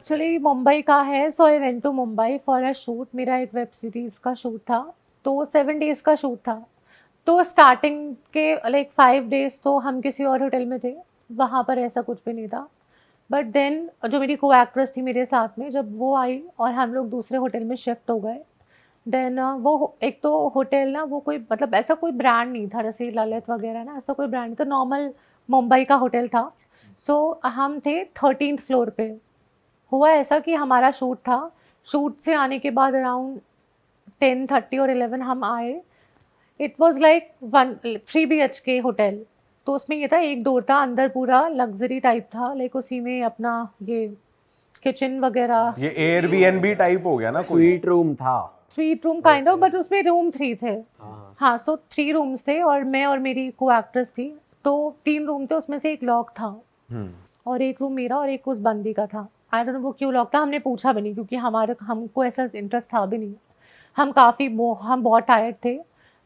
Actually Mumbai का है, so I went to Mumbai for a shoot. मेरा एक वेब सीरीज़ का शूट था, तो 7 डेज़ का शूट था। तो स्टार्टिंग के लाइक 5 डेज़ तो हम किसी और होटल में थे, वहाँ पर ऐसा कुछ भी नहीं था। बट देन जो मेरी को एक्ट्रेस थी मेरे साथ में, जब वो आई और हम लोग दूसरे होटल में शिफ्ट हो गए, देन वो एक तो होटल ना, वो कोई मतलब ऐसा कोई ब्रांड नहीं था जैसे ललित वगैरह ना, ऐसा कोई ब्रांड नहीं था, नॉर्मल मुंबई का होटल था। सो हम थे 13th फ्लोर पे। हुआ ऐसा कि हमारा शूट था, शूट से आने के बाद अराउंड 10:30 और 11 हम आए। It was like 3 BHK hotel. तो उसमें ये था, एक डोर था अंदर, पूरा लग्जरी टाइप था, लाइक उसी में अपना ये किचन वगैरह, ये एयरबीएनबी टाइप हो गया ना कोई। स्वीट रूम था। 3 रूम काइंड ऑफ, बट उसमें रूम 3 थे। हाँ। हाँ, सो 3 रूम्स थे और मैं और मेरी को एक्ट्रेस थी। तो 3 रूम थे, उसमें से एक लॉक था और एक रूम मेरा और एक उस बंदी का था। आई डोंट नो वो क्यों लॉक था, हमने पूछा भी नहीं क्योंकि हमको ऐसा इंटरेस्ट था भी नहीं। हम हम बहुत टायर्ड थे।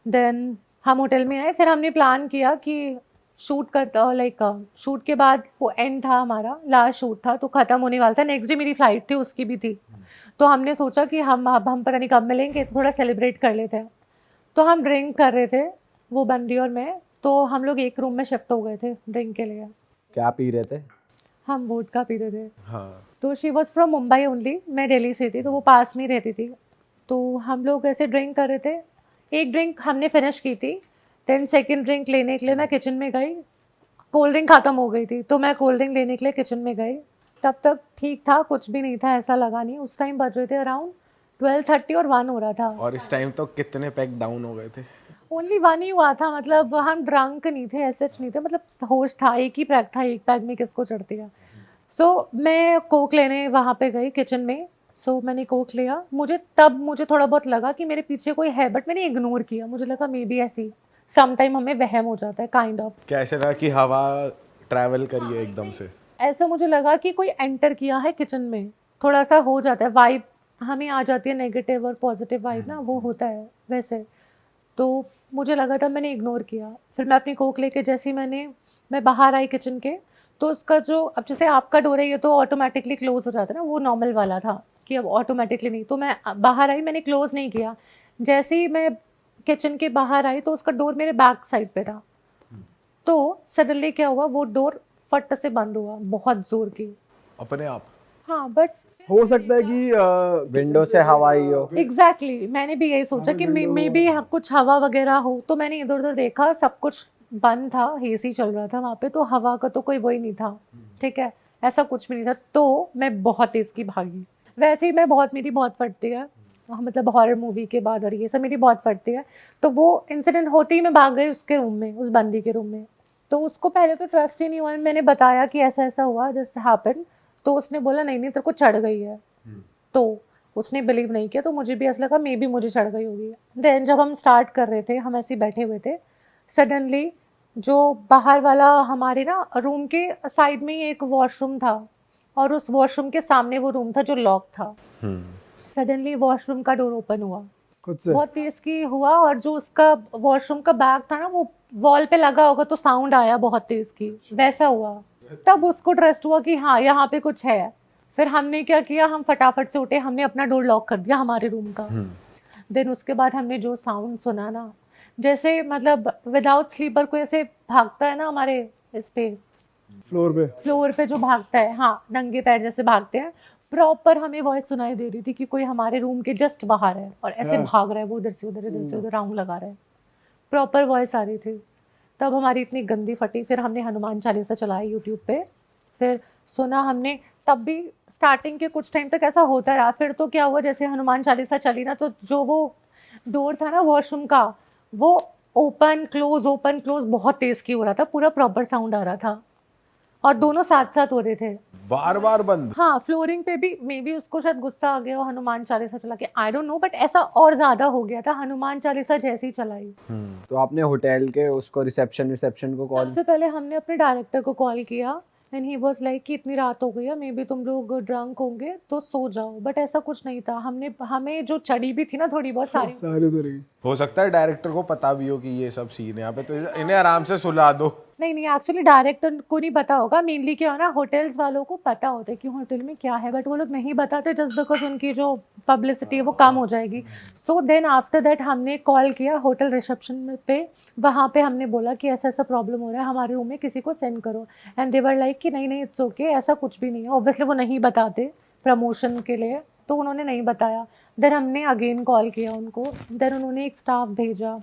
देन हम होटल में आए, फिर हमने प्लान किया कि शूट करता, लाइक शूट के बाद वो एंड था, हमारा लास्ट शूट था तो ख़त्म होने वाला था। नेक्स्ट डे मेरी फ़्लाइट थी, उसकी भी थी। तो हमने सोचा कि हम पता नहीं कब मिलेंगे, तो थोड़ा सेलिब्रेट कर लेते हैं। तो हम ड्रिंक कर रहे थे, वो बंदी और मैं। तो हम लोग एक रूम में शिफ्ट हो गए थे ड्रिंक के लिए। क्या पी रहे थे? हम वोडका पी रहे थे। हाँ। तो she was from Mumbai only, मैं दिल्ली से थी, तो वो पास में ही रहती थी। तो हम लोग ऐसे ड्रिंक कर रहे थे। एक ड्रिंक हमने फिनिश की थी, देन सेकंड ड्रिंक लेने के लिए मैं किचन में गई। कोल्ड ड्रिंक ख़त्म हो गई थी, तो मैं कोल्ड ड्रिंक लेने के लिए किचन में गई। तब तक ठीक था, कुछ भी नहीं था, ऐसा लगा नहीं। उस टाइम बज रहे थे अराउंड 12:30 और 1 हो रहा था। और इस टाइम तो कितने पैक डाउन हो गए थे? ओनली 1 ही हुआ था, मतलब हम ड्रंक नहीं थे, ऐसे नहीं थे, मतलब होश था, एक ही पैक था, एक पैक में किसको चढ़ती है। सो मैं कोक लेने वहाँ पे गई किचन में। सो मैंने कोक लिया, मुझे थोड़ा बहुत लगा कि मेरे पीछे कोई है, बट मैंने इग्नोर किया। मुझे लगा मे बी ऐसी सम टाइम हमें वहम हो जाता है काइंड ऑफ। कैसे रहा कि हवा ट्रैवल करी है एकदम से? ऐसा मुझे लगा कि कोई एंटर किया है किचन में, थोड़ा सा हो जाता है वाइब, हमें आ जाती है नेगेटिव और पॉजिटिव वाइब ना, वो होता है वैसे। तो मुझे लगा था, मैंने इग्नोर किया। फिर मैं अपनी कोक लेके जैसे ही मैं बाहर आई किचन के, तो उसका जो, अब जैसे आपका डोर है ये तो ऑटोमेटिकली क्लोज हो जाता है ना, वो नॉर्मल वाला था कि अब ऑटोमेटिकली नहीं। तो मैं बाहर आई, मैंने क्लोज नहीं किया। जैसे ही मैं किचन के बाहर आई तो उसका डोर मेरे बैक साइड पे था। तो सडनली क्या हुआ, वो डोर फट से बंद हुआ, बहुत जोर की। अपने आप? हाँ, बट हो सकता है कि विंडो से हवा आई हो। एग्जैक्टली मैंने भी यही सोचा कि मे बी कुछ हवा वगैरह हो। तो मैंने इधर उधर देखा, सब कुछ बंद था, एसी चल रहा था वहाँ पे, तो हवा का तो कोई वही नहीं था। ठीक है, ऐसा कुछ भी नहीं था। तो मैं बहुत तेज की भागी। वैसे ही मेरी बहुत फटती है, मतलब हॉरर मूवी के बाद और ये सब मेरी बहुत फटती है। तो वो इंसिडेंट होते ही मैं भाग गई उसके रूम में, उस बंदी के रूम में। तो उसको पहले तो ट्रस्ट ही नहीं हुआ, मैंने बताया कि ऐसा ऐसा हुआ, दिस हैपेंड। तो उसने बोला नहीं नहीं तेरे को चढ़ गई है। तो उसने बिलीव नहीं किया, तो मुझे भी ऐसा लगा मे बी मुझे चढ़ गई होगी। देन जब हम स्टार्ट कर रहे थे, हम ऐसे ही बैठे हुए थे, सडनली जो बाहर वाला हमारे ना रूम के साइड में ही एक वॉशरूम था, और उस वॉशरूम के सामने वो रूम था जो लॉक था। सडनली वॉशरूम का डोर ओपन हुआ, खुद से। बहुत तेज की हुआ, और जो उसका वॉशरूम का बैग था ना, वो वॉल पे लगा होगा तो साउंड आया बहुत तेज की, वैसा हुआ। तब उसको ट्रस्ट हुआ कि हाँ यहाँ पे कुछ है। फिर हमने क्या किया, हम फटाफट से उठे, हमने अपना डोर लॉक कर दिया हमारे रूम का। देन उसके बाद हमने जो साउंड सुना ना, जैसे मतलब विदाउट स्लीपर कोई ऐसे भागता है ना हमारे इस पे फ्लोर पे जो भागता है, हाँ नंगे पैर जैसे भागते हैं, प्रॉपर हमें वॉइस सुनाई दे रही थी कि कोई हमारे रूम के जस्ट बाहर है और ऐसे भाग रहा है, वो इधर से उधर राउंड लगा रहा है। प्रॉपर वॉइस आ रही थी। तब हमारी इतनी गंदी फटी, फिर हमने हनुमान चालीसा चलाई यूट्यूब पे, फिर सुना हमने। तब भी स्टार्टिंग के कुछ टाइम तक ऐसा होता रहा। फिर तो क्या हुआ, जैसे हनुमान चालीसा चली ना, तो जो वो डोर था ना वॉशरूम का, वो ओपन क्लोज बहुत तेज की हो रहा था, पूरा प्रॉपर साउंड आ रहा था, और दोनों साथ साथ हो रहे थे। बार बार बंद? हाँ, फ्लोरिंग पे भी। मे बी उसको शायद गुस्सा आ गया हो हनुमान चालीसा चला के, आई डोंट नो, बट ऐसा और ज्यादा हो गया था हनुमान चालीसा जैसी ही चलाई। तो आपने होटल के उसको रिसेप्शन को कॉल? सबसे पहले हमने अपने डायरेक्टर को कॉल किया, एंड ही वाज लाइक कि इतनी रात हो गई है, मे बी तुम लोग ड्रंक होंगे तो सो जाओ। बट ऐसा कुछ नहीं था। हमें जो चढ़ी भी थी ना थोड़ी बहुत सारी हो सकता है डायरेक्टर को पता भी हो कि ये सब सीन है यहाँ पे, तो इन्हें आराम से सुला दो। नहीं नहीं, एक्चुअली डायरेक्टर को नहीं पता होगा, मेनली क्या है ना, होटल्स वालों को पता होता है कि होटल में क्या है, बट वो लोग नहीं बताते जस्ट बिकॉज उनकी जो पब्लिसिटी है वो कम हो जाएगी। सो देन आफ्टर दैट हमने कॉल किया होटल रिसेप्शन पे, वहाँ पे हमने बोला कि ऐसा ऐसा प्रॉब्लम हो रहा है, हमारे रूम में किसी को सेंड करो। एंड दे वर लाइक कि नहीं नहीं इट्स ओके, ऐसा कुछ भी नहीं है। ऑब्वियसली वो नहीं बताते प्रमोशन के लिए, तो उन्होंने नहीं बताया। देन हमने अगेन कॉल किया उनको, देन उन्होंने एक स्टाफ भेजा।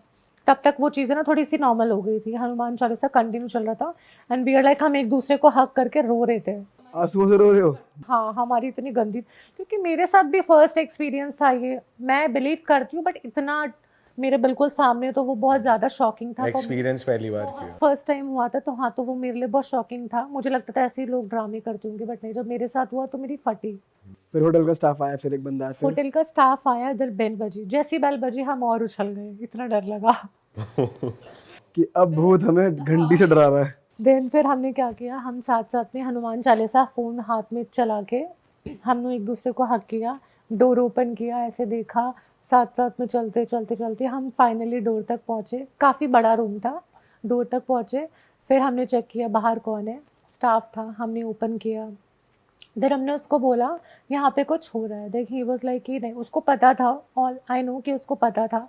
तब तक वो चीज़ें ना थोड़ी सी नॉर्मल हो गई थी, हनुमान चालीसा कंटिन्यू चल रहा था। एंड वी आर लाइक, हम एक दूसरे को हक करके रो रहे थे। आंसुओं से रो रहे हो? हाँ, हमारी इतनी गंदी, क्योंकि मेरे साथ भी फर्स्ट एक्सपीरियंस था ये, मैं बिलीव करती हूँ बट इतना मेरे बिल्कुल सामने, तो वो बहुत ज़्यादा शॉकिंग था। एक्सपीरियंस पहली बार किया। फर्स्ट टाइम हुआ था, तो हाँ, तो वो मेरे लिए बहुत शॉकिंग था। मुझे लगता था ऐसे ही लोग ड्रामे करते होंगे, बट नहीं, जब मेरे साथ हुआ तो मेरी फटी। फिर होटल का स्टाफ आया, फिर एक बंदा आया, फिर होटल का स्टाफ आया, इधर बेल बजी, जैसी बेल बजी हम और उछल गए, इतना डर लगा। कि अब भूत हमें घंटी से डरा रहा है। देन फिर हमने क्या किया, हम साथ साथ में हनुमान चालीसा फ़ोन हाथ में चला के हमने एक दूसरे को हक किया, डोर ओपन किया, ऐसे देखा, साथ साथ में चलते चलते चलते हम फाइनली डोर तक पहुँचे। काफ़ी बड़ा रूम था, डोर तक पहुँचे। फिर हमने चेक किया बाहर कौन है, स्टाफ था, हमने ओपन किया। देन हमने उसको बोला यहाँ पे कुछ हो रहा है। देख ही वॉज लाइक कि नहीं, उसको पता था, ऑल आई नो कि उसको पता था,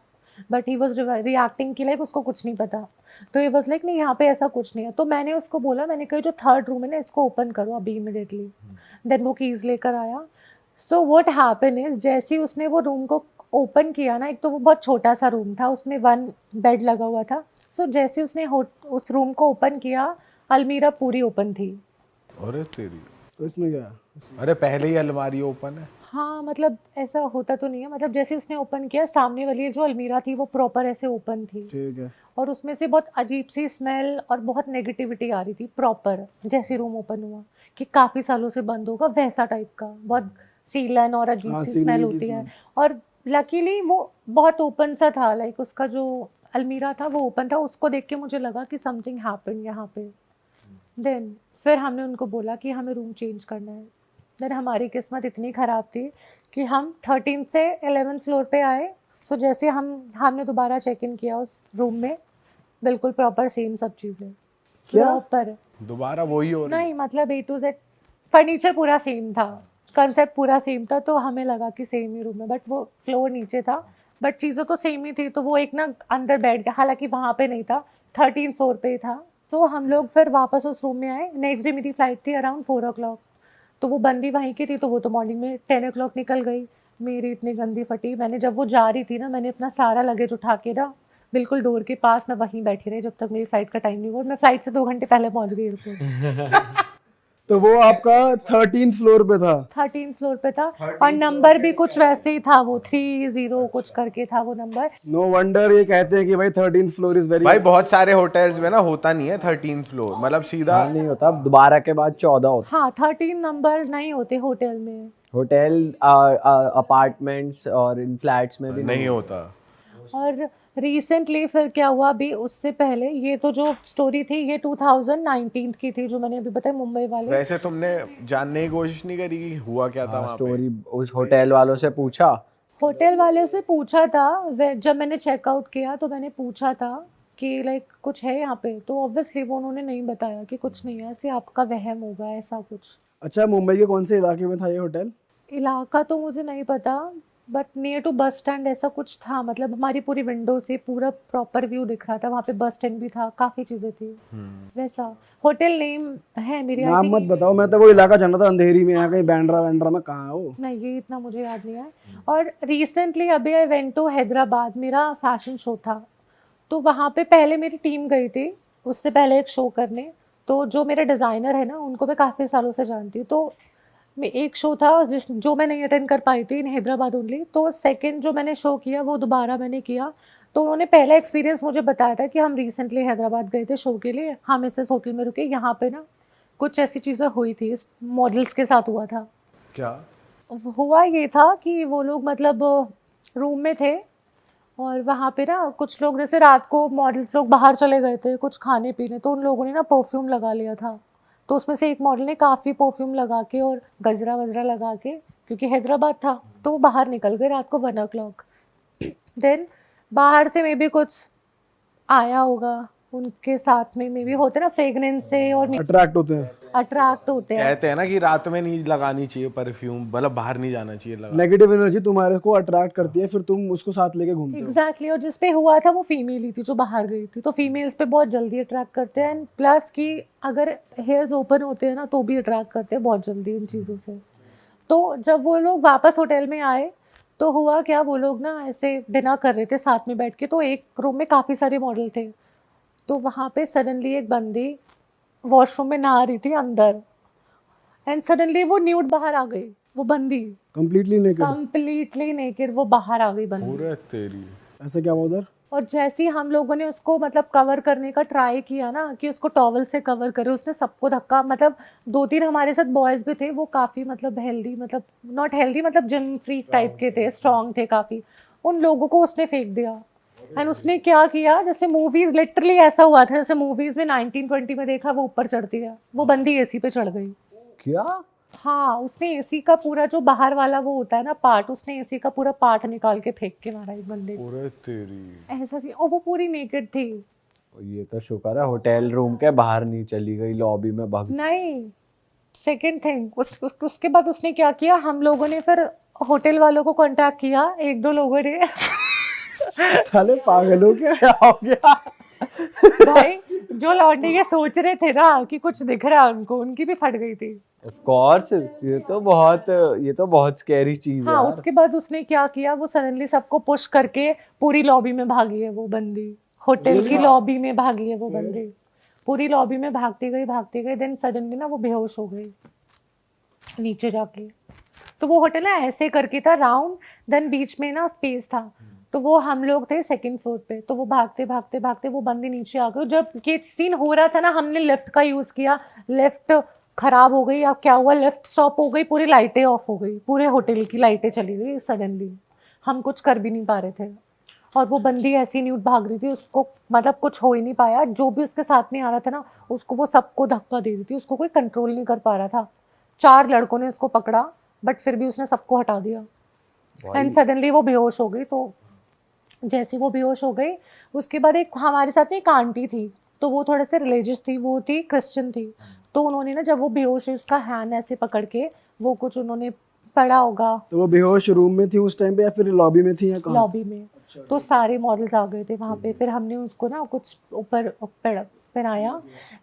बट ही वॉज रिएक्टिंग कि लाइक उसको कुछ नहीं पता। तो ही वॉज लाइक नहीं, यहाँ पे ऐसा कुछ नहीं है। तो मैंने उसको बोला, मैंने कहा जो थर्ड रूम है ना, इसको ओपन करो अभी इमिडिएटली। देन वो कीज़ लेकर आया। सो व्हाट हैपन इज, जैसे ही उसने वो रूम को ओपन किया ना, एक तो वो बहुत छोटा सा रूम था, उसमें 1 बेड लगा हुआ था। सो जैसे उसने उस रूम को ओपन किया, अलमीरा पूरी ओपन थी। अरे तेरी, तो इसमें क्या? अरे पहले ही अलमारी ओपन है। हाँ, मतलब ऐसा होता तो नहीं है, मतलब जैसे उसने ओपन किया, सामने वाली जो अलमीरा थी वो प्रॉपर ऐसे ओपन थी, ठीक है। और उसमें से बहुत अजीब सी स्मेल और बहुत नेगेटिविटी आ रही थी प्रॉपर। जैसे रूम ओपन हुआ कि काफ़ी सालों से बंद होगा वैसा टाइप का, बहुत सीलन और अजीब हाँ, सी सीलन स्मेल की होती है। smell। और लकीली वो बहुत ओपन सा था, लाइक उसका जो अलमीरा था वो ओपन था। उसको देख के मुझे लगा कि समथिंग हैपन यहाँ पे। देन फिर हमने उनको बोला कि हमें रूम चेंज करना है। देन हमारी किस्मत इतनी ख़राब थी कि हम 13 से 11 फ्लोर पे आए। सो जैसे हमने दोबारा चेक इन किया उस रूम में, बिल्कुल प्रॉपर सेम सब चीज़ें, क्या? प्रॉपर। दोबारा वही हो रही नहीं मतलब A to Z फर्नीचर पूरा सेम था, कंसेप्ट पूरा सेम था, तो हमें लगा कि सेम ही रूम है, बट वो फ्लोर नीचे था, बट चीज़ें तो सेम ही थी। तो वो एक ना अंदर बैठ गया, हालांकि वहाँ पे नहीं था, 13 फ्लोर पे ही था। तो हम लोग फिर वापस उस रूम में आए। नेक्स्ट डे मेरी फ्लाइट थी अराउंड 4 o'clock, तो वो बंदी वहीं की थी, तो वो तो मॉर्निंग में 10 o'clock निकल गई। मेरी इतनी गंदी फटी, मैंने जब वो जा रही थी ना, मैंने अपना सारा लगेज उठा के ना बिल्कुल डोर के पास मैं वहीं बैठी रही जब तक मेरी फ्लाइट का टाइम नहीं हुआ। और मैं फ्लाइट से 2 घंटे पहले पहुंच गई एयरपोर्ट। तो वो आपका 13th फ्लोर पे था? 13 फ्लोर पे था, और नंबर भी कुछ वैसे ही था, वो 30 कुछ करके था वो नंबर। नो वंडर ये कहते हैं कि भाई 13th फ्लोर इज वेरी भाई। बहुत सारे होटल्स में ना होता नहीं है 13th फ्लोर, मतलब सीधा नहीं होता, दोबारा के बाद 14 होता। हाँ, 13 नंबर नहीं होते होटल में। होटल अपार्टमेंट्स और इन फ्लैट्स में भी नहीं होता। और रिसेंटली फिर क्या हुआ, अभी उससे पहले, ये तो जो स्टोरी थी ये 2019 की थी जो मैंने अभी बताई, मुंबई वाले। वैसे तुमने जानने की कोशिश नहीं करी कि हुआ क्या था वहाँ पे? स्टोरी उस होटल वालों से पूछा? होटल वाले से पूछा था, जब मैंने चेकआउट किया तो मैंने पूछा था कि लाइक कुछ है यहाँ पे, तो ऑब्वियसली वो उन्होंने नहीं बताया कि कुछ नहीं है, ऐसे आपका वहम होगा ऐसा कुछ। अच्छा, मुंबई के कौन से इलाके में था ये होटल? इलाका तो मुझे नहीं पता, but near to bus stand ऐसा कुछ था। मतलब हमारी पूरी विंडो से पूरा प्रॉपर व्यू दिख रहा था, वहाँ पे बस स्टैंड भी था, काफ़ी चीज़ें थी वैसा। होटल नेम है मेरे, I नाम think मत बताओ, मैं तो वो इलाका जानना था अंधेरी में, यहाँ कहीं बैंड्रा में कहाँ हो? नहीं, ये इतना मुझे याद नहीं है। और रिसेंटली अभी आई वेंट टू हैदराबाद, मेरा फैशन शो था, तो वहाँ पे पहले मेरी टीम गई थी उससे पहले एक शो करने। तो जो मेरे डिज़ाइनर है ना, उनको मैं काफ़ी सालों से जानती हूँ। तो मैं एक शो था जो मैं नहीं अटेंड कर पाई थी इन हैदराबाद ओनली, तो सेकंड जो मैंने शो किया वो दोबारा मैंने किया। तो उन्होंने पहला एक्सपीरियंस मुझे बताया था कि हम रिसेंटली हैदराबाद गए थे शो के लिए, हम इस होटल में रुके, यहाँ पे ना कुछ ऐसी चीज़ें हुई थी, मॉडल्स के साथ हुआ था। क्या? हुआ ये था कि वो लोग मतलब रूम में थे, और वहाँ पे ना कुछ लोग, जैसे रात को मॉडल्स लोग बाहर चले गए थे कुछ खाने पीने, तो उन लोगों ने ना परफ्यूम लगा लिया था। तो उसमें से एक मॉडल ने काफ़ी परफ्यूम लगा के और गजरा वजरा लगा के, क्योंकि हैदराबाद था, तो वो बाहर निकल गए रात को 1 o'clock। देन बाहर से मे भी कुछ आया होगा, उनके साथ में भी होते ना फ्रेग्रेंस से और अट्रैक्ट होते हैं। अट्रैक्ट होते हैं। कहते हैं ना कि रात में नहीं लगानी चाहिए परफ्यूम, मतलब बाहर नहीं जाना चाहिए लगा। नेगेटिव एनर्जी तुम्हारे को अट्रैक्ट करती है, फिर तुम उसको साथ लेके घूमते हो। एग्जैक्टली और जिस पे हुआ था वो फीमेल ही थी जो बाहर गई थी, तो फीमेल्स पे बहुत जल्दी अट्रैक्ट करते हैं। एंड प्लस कि अगर हेयर्स ओपन होते हैं ना तो भी अट्रैक्ट करते हैं बहुत जल्दी इन चीज़ों से। तो जब वो लोग वापस होटल में आए तो हुआ क्या, वो लोग ना ऐसे डिनर कर रहे थे साथ में बैठ के, तो एक रूम में काफ़ी सारे मॉडल थे। तो वहाँ पे सडनली एक बंदी वॉशरूम में नहा रही थी अंदर, एंड सडनली वो न्यूड बाहर आ गई, वो बंदी कंप्लीटली नेकेड वो बाहर आ गई बंदी। पूरे तेरी ऐसा क्या हुआ उधर? और जैसे ही हम लोगों ने उसको मतलब कवर करने का ट्राई किया ना कि उसको टॉवल से कवर करे, उसने सबको धक्का, मतलब 2-3 हमारे साथ बॉयज भी थे, वो काफ़ी मतलब हेल्दी, मतलब नॉट हेल्दी, मतलब जिम फ्रीक टाइप के थे, स्ट्रॉन्ग थे काफ़ी, उन लोगों को उसने फेंक दिया। एंड उसने क्या किया, जैसे मूवीज लिटरली ऐसा हुआ था जैसे मूवीज में 1920 में देखा वो ऊपर चढ़ती है, वो बंदी एसी पे चढ़ गई। क्या? हाँ, उसने एसी का पूरा जो बाहर वाला वो होता है ना पार्ट, उसने एसी का पूरा पार्ट निकाल के फेंक के मारा एक बंदे को। पूरे तेरी ऐसा थी, और वो पूरी नेकेड थी। ये तो शुक्र है होटल रूम के बाहर नहीं चली गई, लॉबी में भाग। नहीं, सेकंड थिंग उसके बाद उसने क्या किया, हम लोगों ने फिर होटल वालों को कांटेक्ट किया, 1-2 लोगों ने साले पागल हो क्या? क्या हो गया? भाई जो लौटने के सोच रहे थे ना कि कुछ दिख रहा है उनको, उनकी भी फट गई थी। ऑफ कोर्स, ये तो बहुत स्कैरी चीज है हाँ, यार। उसके बाद उसने क्या किया, वो सडनली सबको पुश करके पूरी लॉबी में भागी है वो बंदी, होटल की लॉबी में भागी है वो बंदी, पूरी लॉबी में भागती गई, देन सडनली ना वो बेहोश हो गई नीचे जाके। तो वो होटल ना ऐसे करके था राउंड, देन बीच में ना स्पेस था, तो वो हम लोग थे सेकंड फ्लोर पे, तो वो भागते वो बंदी नीचे आ गई। जब ये सीन हो रहा था ना, हमने लिफ्ट का यूज किया, लिफ्ट खराब हो गई, अब क्या हुआ, लिफ्ट स्टॉप हो गई, पूरी लाइटें ऑफ हो गई, पूरे होटल की लाइटें चली गई सडनली, हम कुछ कर भी नहीं पा रहे थे। और वो बंदी ऐसी न्यूड भाग रही थी, उसको मतलब कुछ हो ही नहीं पाया, जो भी उसके साथ में आ रहा था ना उसको वो सबको धक्का दे रही थी, उसको कोई कंट्रोल नहीं कर पा रहा था। 4 लड़कों ने उसको पकड़ा बट फिर भी उसने सबको हटा दिया। एंड सडनली वो बेहोश हो गई। तो जैसे वो बेहोश हो गई उसके बाद एक हमारे साथ में एक आंटी थी, तो वो थोड़े से रिलीजियस थी, वो थी क्रिश्चियन थी, तो उन्होंने ना जब वो बेहोश है उसका हैंड ऐसे पकड़ के वो कुछ उन्होंने पढ़ा होगा। तो वो बेहोश रूम में थी उस टाइम पे या फिर लॉबी में थी या कहाँ? लॉबी में। तो सारे मॉडल्स आ गए थे वहाँ पे, फिर हमने उसको ना कुछ ऊपर पहनाया।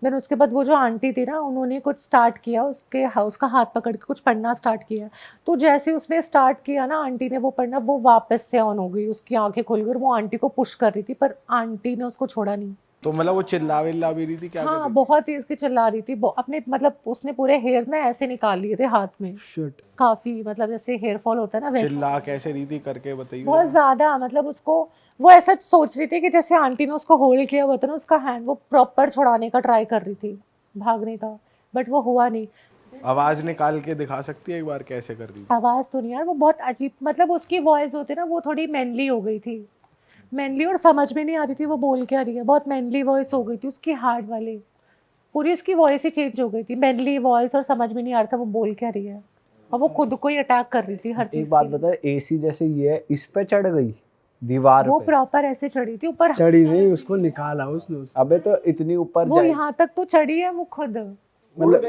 देन उसके बाद वो जो आंटी थी ना उन्होंने कुछ स्टार्ट किया, उसका हाथ पकड़ के कुछ पढ़ना स्टार्ट किया। तो जैसे उसने स्टार्ट किया ना आंटी ने वो पढ़ना, वो वापस से ऑन हो गई, उसकी आंखें खुल गई और वो आंटी को पुश कर रही थी, पर आंटी ने उसको छोड़ा नहीं। तो मतलब वो चिल्ला विल्ला भी रही थी क्या? हाँ, बहुत तेज की चिल्ला रही थी, अपने मतलब उसने पूरे हेयर ना ऐसे निकाल लिए थे हाथ में, शिट। काफी मतलब जैसे हेयर फॉल होता है ना वैसे। चिल्ला कैसे रही थी करके बताइए। बहुत ज्यादा, मतलब उसको वो ऐसा सोच रही थी कि जैसे आंटी ने उसको होल्ड किया हुआ था ना उसका हैंड, वो प्रॉपर छुड़ाने का ट्राई कर रही थी, भागने का, बट वो हुआ नहीं। आवाज निकाल के दिखा सकती है एक बार कैसे कर रही? आवाज तो नहीं यार, वो बहुत अजीब, मतलब उसकी वॉइस होती ना वो थोड़ी मैनली हो गई थी, मैनली, और समझ में नहीं आ रही थी वो बोल क्या रही है, बहुत मैनली वॉइस हो गई थी उसकी, हार्ड वाली, पूरी उसकी वॉइस ही चेंज हो गई थी, मैनली वॉइस, और समझ में नहीं आ रहा था वो बोल क्या रही है, और वो खुद को ही अटैक कर रही थी हर चीज। एक बात बता, एसी जैसे ये है, इस पे चढ़ गई दीवार वो पे? प्रॉपर ऐसे चढ़ी थी ऊपर, चढ़ी नहीं, उसको निकाला उसने। अबे तो इतनी ऊपर वो जाए। यहाँ तक तो चढ़ी है वो खुद, मतलब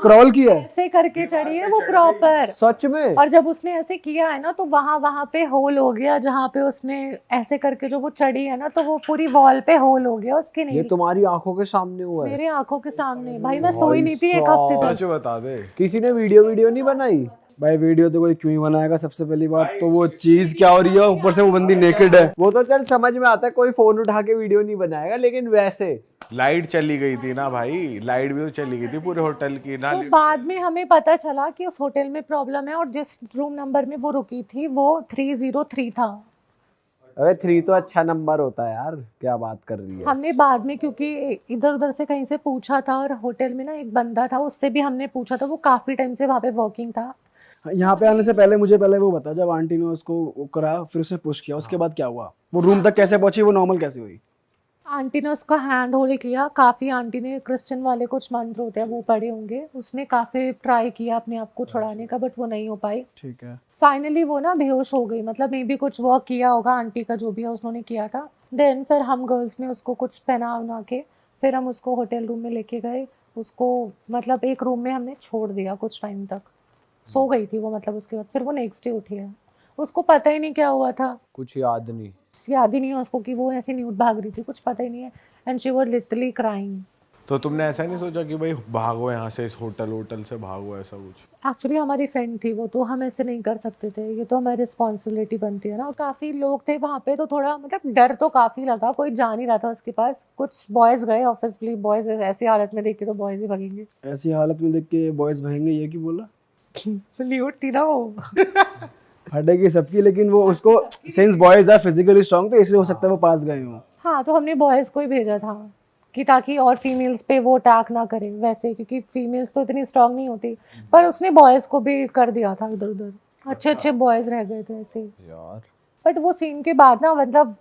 क्रॉल किया है। ऐसे करके चढ़ी है वो प्रॉपर। सच में? और जब उसने ऐसे किया है ना तो वहां पे होल हो गया, जहाँ पे उसने ऐसे करके जो वो चढ़ी है ना तो वो पूरी वॉल पे होल हो गया उसके ये नहीं। तुम्हारी आंखों के सामने हुआ है? मेरे आंखों के सामने भाई, मैं सोई नहीं थी एक हफ्ते तक। सच बता दे। किसी ने वीडियो नहीं बनाई? भाई वीडियो तो कोई क्यों ही बनाएगा, सबसे पहली बात तो वो चीज क्या हो रही है, ऊपर से वो बंदी नेकेड है। वो तो चल समझ में आता है, कोई फोन उठा के वीडियो नहीं बनाएगा, लेकिन वैसे लाइट चली गई थी ना भाई, लाइट भी तो चली गई थी पूरे होटल की ना। तो बाद में हमें पता चला कि उस होटल में प्रॉब्लम है, और जिस रूम नंबर में वो रुकी थी वो 303 था। अबे 3 तो अच्छा नंबर होता है यार, क्या बात कर रही है? हमने बाद में क्योंकि इधर उधर से कहीं से पूछा था, और होटल में ना एक बंदा था उससे भी हमने पूछा था, वो काफी टाइम से वहाँ पे वर्किंग था। यहाँ पे आने से पहले मुझे पहले वो बता, जब आंटी ने उसको वो करा फिर उसने पुश किया, उसके बाद क्या हुआ, वो रूम तक कैसे पहुंची, वो नॉर्मल कैसे हुई? आंटी ने उसका हैंड होल्ड किया काफ़ी, आंटी ने क्रिश्चियन वाले कुछ मंत्र होते हैं वो पढ़े होंगे, उसने काफ़ी ट्राई किया अपने आप को छुड़ाने का, बट वो नहीं हो पाई। ठीक है। फाइनली वो ना बेहोश हो गई, मतलब मे भी कुछ वर्क किया होगा आंटी का जो भी है उन्होंने किया था, देन फिर हम गर्ल्स ने उसको कुछ पहना वना के फिर हम उसको होटल रूम में लेके गए। उसको मतलब एक रूम में हमने छोड़ दिया कुछ टाइम तक, सो गई थी वो, मतलब उसके बाद फिर वो नेक्स्ट डे उठी है। उसको पता ही नहीं क्या हुआ था, कुछ याद नहीं। याद ही नहीं है उसको कि वो ऐसी न्यूड भाग रही थी, कुछ पता ही नहीं है। And she was literally crying. तो तुमने ऐसा नहीं सोचा कि भाई भागो यहाँ से, इस होटल से भागो, ऐसा कुछ? एक्चुअली हमारी फ्रेंड थी वो, तो हम ऐसे नहीं कर सकते थे, ये तो हमारी रिस्पॉन्सिबिलिटी बनती है ना। और काफ़ी लोग थे वहाँ पे, तो थोड़ा मतलब डर तो काफ़ी लगा, कोई जा नहीं रहा था उसके पास। कुछ बॉयज़ गए, ऑब्वियसली बॉयज़ ऐसी हालत में देख के तो बॉयज़ ही भागेंगे। ऐसी हालत में देख के बॉयज भागेंगे, ये क्यों बोला? ल्यूट थी ना वो। फटेगी सबकी, लेकिन वो उसको since boys are physically strong तो इसलिए हो सकता है वो पास गए हों। हाँ, तो हमने बॉयज़ को ही भेजा था कि ताकि और फीमेल्स पे वो अटैक ना करे वैसे, क्योंकि फीमेल्स तो इतनी स्ट्रांग नहीं होती। पर उसने बॉयज़ को भी कर दिया था इधर उधर, अच्छे अच्छे बॉयज़ रह गए थे ऐसे। यार बट वो सीन के बाद ना, मतलब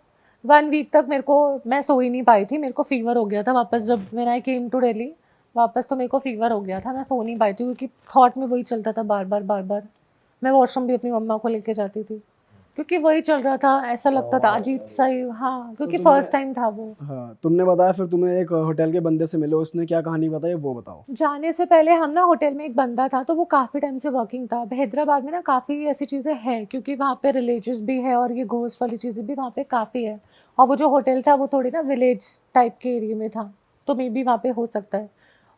1 वीक तक मैं सो ही नहीं पाई थी। मेरे को फीवर हो गया था वापस, जब when I came to Delhi वापस, तो मेरे को फीवर हो गया था, मैं सो नहीं पाई थी क्योंकि थॉट में वही चलता था बार बार। मैं वॉशरूम भी अपनी मम्मा को लेके जाती थी क्योंकि वही चल रहा था, ऐसा लगता था अजीब सा ही। हाँ, क्योंकि फर्स्ट टाइम था वो। हाँ, तुमने बताया फिर तुमने एक होटल के बंदे से मिले, उसने क्या कहानी बताई वो बताओ। जाने से पहले हम ना, होटल में एक बंदा था, तो वो काफ़ी टाइम से वर्किंग था। हैदराबाद में ना काफ़ी ऐसी चीज़ें हैं क्योंकि वहाँ पे रिलीजियस भी है और ये घोस्ट वाली चीज़ें भी वहाँ पे काफ़ी है। और वो जो होटल था वो थोड़ी ना विलेज टाइप के एरिया में था, तो मे बी वहाँ पे हो सकता है।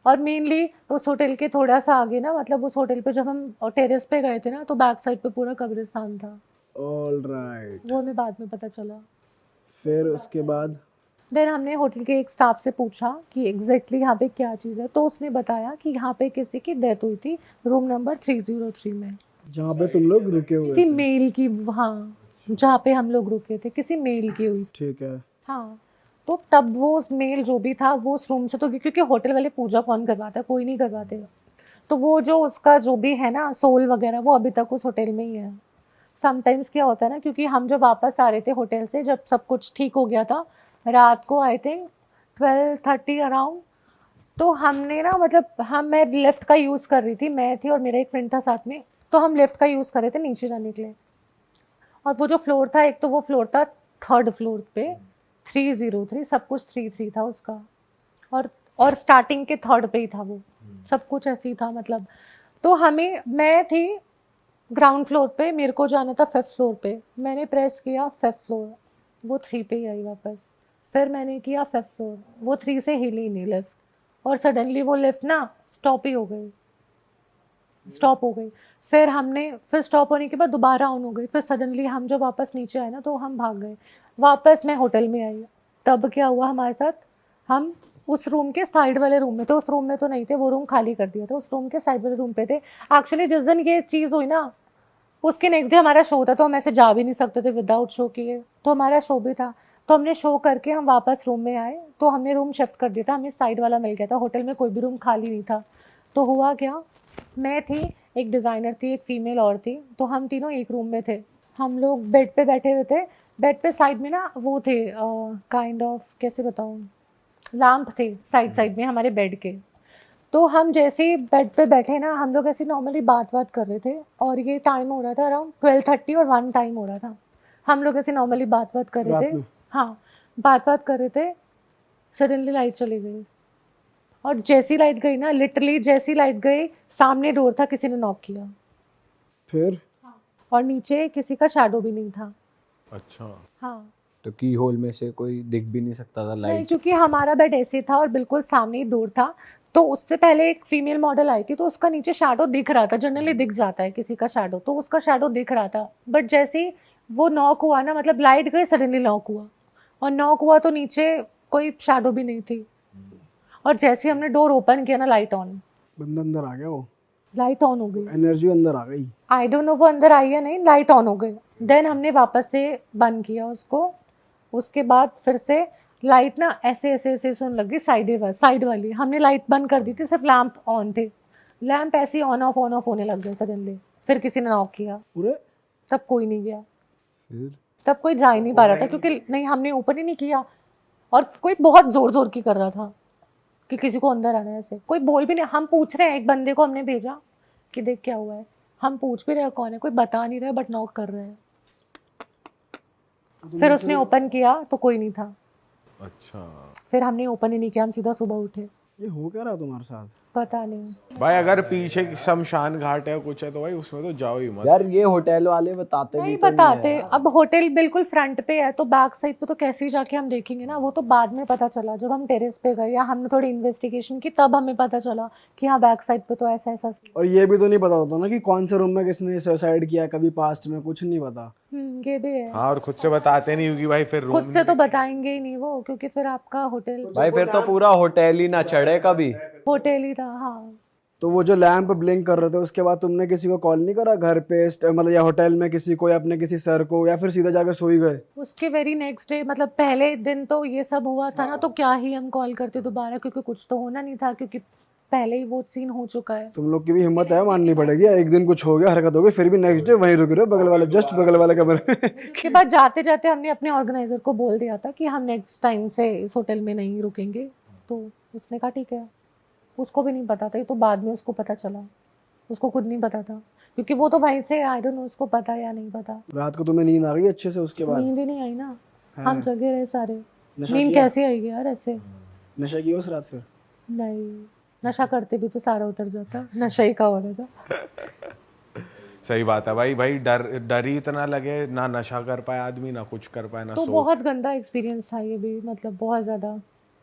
और मेनली उस होटल के थोड़ा सा आगे ना, मतलब उस होटल पे जब हम टेरेस पे गए थे ना, तो बैक साइड पे पूरा कब्रिस्तान था। All right. वो हमें बाद में पता चला। फिर उसके बाद देन हमने होटल के एक स्टाफ से पूछा कि एग्जैक्टली यहाँ पे क्या चीज़ है, तो उसने बताया कि यहाँ पे किसी की डेथ हुई थी रूम नंबर 303 में। जहाँ पे तुम लोग रुके हुए किसी थे। मेल की, हाँ जहाँ पे हम लोग रुके थे, किसी मेल की हुई। ठीक है। हाँ, तो तब वो उस मेल जो भी था वो उस रूम से, तो क्योंकि होटल वाले पूजा कौन करवाता है, कोई नहीं करवाते, तो वो जो उसका जो भी है ना सोल वगैरह, वो अभी तक उस होटल में ही है। समटाइम्स क्या होता है ना, क्योंकि हम जब वापस आ रहे थे होटल से, जब सब कुछ ठीक हो गया था रात को, आई थिंक 12:30 अराउंड, तो हमने ना, मतलब मैं लिफ्ट का यूज़ कर रही थी, मैं थी और मेरा एक फ्रेंड था साथ में, तो हम लिफ्ट का यूज़ कर रहे थे नीचे जाने के लिए। और वो जो फ्लोर था, एक तो वो फ्लोर था 3rd फ्लोर पे 303, सब कुछ 33 था उसका, और स्टार्टिंग के 3rd पे ही था वो, सब कुछ ऐसे ही था मतलब। तो मैं थी ग्राउंड फ्लोर पे, मेरे को जाना था 5th फ्लोर पे, मैंने प्रेस किया 5th फ्लोर, वो 3 पे ही आई वापस। फिर मैंने किया 5th फ्लोर, वो 3 से हिली नहीं लिफ्ट, और सडनली वो लिफ्ट ना स्टॉप ही हो गई, स्टॉप हो गई। फिर स्टॉप होने के बाद दोबारा ऑन हो गई। फिर सडनली हम जब वापस नीचे आए ना, तो हम भाग गए वापस। मैं होटल में आई, तब क्या हुआ हमारे साथ, हम उस रूम के साइड वाले रूम में थे, उस रूम में तो नहीं थे, वो रूम खाली कर दिया था, उस रूम के साइड वाले रूम पे थे। एक्चुअली जिस दिन ये चीज़ हुई ना, उसके नेक्स्ट डे हमारा शो था, तो हम ऐसे जा भी नहीं सकते थे विदाउट शो किए, तो हमारा शो भी था। तो हमने शो करके हम वापस रूम में आए, तो हमने रूम शिफ्ट कर दिया था, हमें साइड वाला मिल गया था, होटल में कोई भी रूम खाली नहीं था। तो हुआ क्या, मैं थी, एक डिज़ाइनर थी, एक फीमेल और थी, तो हम तीनों एक रूम में थे। हम लोग बेड पे बैठे हुए थे, बेड पे साइड में ना वो थे, काइंड ऑफ कैसे बताऊँ, लैम्प थे साइड में हमारे बेड के। तो हम जैसे ही बेड पे बैठे ना, हम लोग ऐसे नॉर्मली बात कर रहे थे, और ये टाइम हो रहा था अराउंड 12:30 और 1 टाइम हो रहा था। हम लोग ऐसे नॉर्मली बात कर रहे रात थे, में? हाँ बात कर रहे थे, सडनली लाइट चली गई। और जैसी लाइट गई ना, लिटरली जैसी लाइट गई, सामने डोर था, किसी ने नॉक किया, फिर और नीचे किसी का शैडो भी नहीं था। अच्छा। हाँ, तो की होल में से कोई दिख भी नहीं सकता था नहीं, लाइट? क्योंकि हमारा बेड ऐसे था और बिल्कुल सामने ही डोर था, तो उससे पहले एक फीमेल मॉडल आई थी, तो उसका नीचे शैडो दिख रहा था, जनरली दिख जाता है किसी का शैडो, तो उसका शैडो दिख रहा था। बट जैसे ही वो नॉक हुआ ना, मतलब लाइट गई, सडनली नॉक हुआ, और नॉक हुआ तो नीचे कोई शैडो भी नहीं थी, और जैसे ही हमने डोर ओपन किया ना, लाइट ऑन, बंदा अंदर आ गया, वो लाइट ऑन हो गई। एनर्जी अंदर आ गई। आई डोंट नो वो अंदर आई या नहीं, लाइट ऑन हो गई। देन हमने वापस से बंद किया उसको, उसके बाद फिर से लाइट ना ऐसे सुन लगी, साइड वाली। हमने लाइट बंद कर दी थी, सिर्फ लैंप ऑन थे, लैंप ऐसे ऑन ऑफ होने लग गए सडनली। फिर किसी ने नॉक किया, पूरे तब कोई नहीं गया, फिर तब कोई जा ही नहीं पा रहा था, क्योंकि नहीं, हमने ओपन ही नहीं किया, और कोई बहुत जोर की कर रहा था कि किसी को अंदर आना है, ऐसे कोई बोल भी नहीं। हम पूछ रहे हैं, एक बंदे को हमने भेजा कि देख क्या हुआ है, हम पूछ भी रहे हैं कौन है, कोई बता नहीं रहा है, बट नॉक कर रहे हैं। फिर उसने ओपन किया तो कोई नहीं था, अच्छा फिर हमने ओपन ही नहीं किया, हम सीधा सुबह उठे। ये हो क्या रहा तुम्हारे साथ? पता नहीं। भाई, अगर पीछे शमशान घाट है कुछ है तो भाई उसमें तो जाओ ही मत। यार ये होटल वाले बताते भी नहीं तो बताते। नहीं है। अब होटल बिल्कुल फ्रंट पे है तो बैक साइड पे तो कैसे ही जाके हम देखेंगे ना, वो तो बाद में पता चला जब हम टेरेस पे गए या हमने थोड़ी इन्वेस्टिगेशन की, तब हमें पता चला कि हाँ बैक साइड पे तो ऐसा ऐसा। और ये भी तो नहीं पता होता ना कि कौन से रूम में किसने सुसाइड किया, कभी पास्ट में कुछ नहीं पता। ये भी है। हाँ, और खुद से बताते नहीं होगी भाई, फिर खुद रूम से तो बताएंगे ही नहीं वो, क्योंकि फिर आपका होटल भाई फिर तो पूरा होटल ही ना चढ़े कभी। होटल ही था। हाँ, तो वो जो लैंप ब्लिंक कर रहे थे उसके बाद तुमने किसी को कॉल नहीं करा घर पे, मतलब या होटल में किसी को, या अपने किसी सर को, या फिर सीधा जाकर सो ही गए? उसके वेरी नेक्स्ट डे, मतलब पहले दिन तो ये सब हुआ था ना, तो क्या ही हम कॉल करते दोबारा, क्योंकि कुछ तो होना नहीं था, क्योंकि पहले ही वो सीन हो चुका है। तुम लोग की भी हिम्मत है, माननी पड़ेगी। एक दिन कुछ हो गया, हरकत हो गई, फिर भी नेक्स्ट डे वहीं रुक रहे हो, बगल वाले, जस्ट बगल वाले कमरे में। उसके बाद जाते जाते हमने अपने ऑर्गेनाइजर को बोल दिया था कि हम नेक्स्ट टाइम से इस होटल में नहीं रुकेंगे, तो उसने कहा ठीक है। उसको भी नहीं पता था, ये तो बाद में उसको पता चला, उसको खुद नहीं पता था, क्योंकि वो तो वहीं से, आई डोंट नो उसको पता या नहीं पता। रात को तुम्हें नींद आ गई अच्छे से उसके बाद? नींद ही नहीं आई ना, हाँ। हम जगे रहे सारे। नशा नींद किया? कैसे आएगी यार ऐसे? नशा किया उस रात फिर? नहीं, नशा करते भी तो सारा उतर जाता, नशा ही का हो रहा था। सही बात है भाई। भाई डर ही इतना लगे, ना नशा कर पाए आदमी, ना कुछ कर पाए, ना तो सो। बहुत गंदा एक्सपीरियंस था ये भी, मतलब बहुत ज्यादा।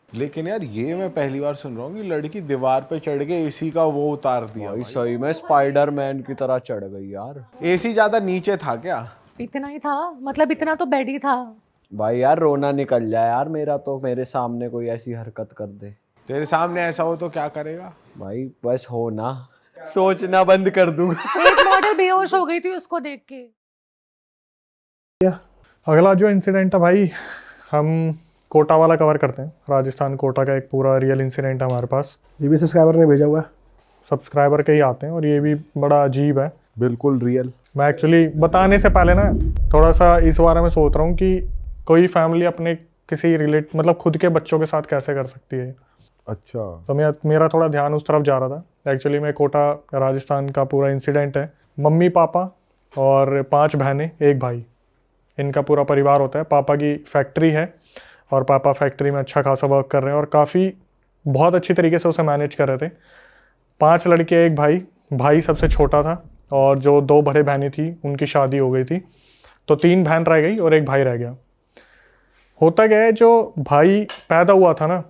लेकिन यार ये मैं पहली बार सुन रहा हूँ कि लड़की दीवार पे चढ़ के एसी का वो उतार दिया। भाई सही में स्पाइडरमैन की तरह चढ़ गई यार। एसी ज्यादा नीचे था क्या? इतना ही था, मतलब इतना तो बेड ही था। भाई यार रोना निकल जाए यार मेरा तो, मेरे सामने कोई ऐसी हरकत कर दे। तेरे सामने ऐसा हो तो क्या करेगा? भाई बस हो ना, सोचना बंद कर दूंगा। एक मॉडल बेहोश हो गई थी उसको देख के। अगला जो इंसिडेंट है भाई, हम कोटा वाला कवर करते हैं। राजस्थान कोटा का एक पूरा रियल इंसिडेंट है हमारे पास, ये भी सब्सक्राइबर ने भेजा हुआ है। सब्सक्राइबर के ही आते हैं और ये भी बड़ा अजीब है। बिल्कुल रियल। मैं एक्चुअली बताने से पहले ना थोड़ा सा इस बारे में सोच रहा हूँ कि कोई फैमिली अपने किसी मतलब खुद के बच्चों के साथ कैसे कर सकती है। अच्छा। तो मेरा थोड़ा ध्यान उस तरफ जा रहा था। एक्चुअली में कोटा राजस्थान का पूरा इंसिडेंट है। मम्मी पापा और 5 बहनें 1 भाई, इनका पूरा परिवार होता है। पापा की फैक्ट्री है और पापा फैक्ट्री में अच्छा खासा वर्क कर रहे हैं और काफ़ी बहुत अच्छी तरीके से उसे मैनेज कर रहे थे। 5 लड़के 1 भाई, भाई सबसे छोटा था और जो 2 बड़े बहनें थी उनकी शादी हो गई थी, तो 3 बहन रह गई और 1 भाई रह गया। होता क्या है, जो भाई पैदा हुआ था ना,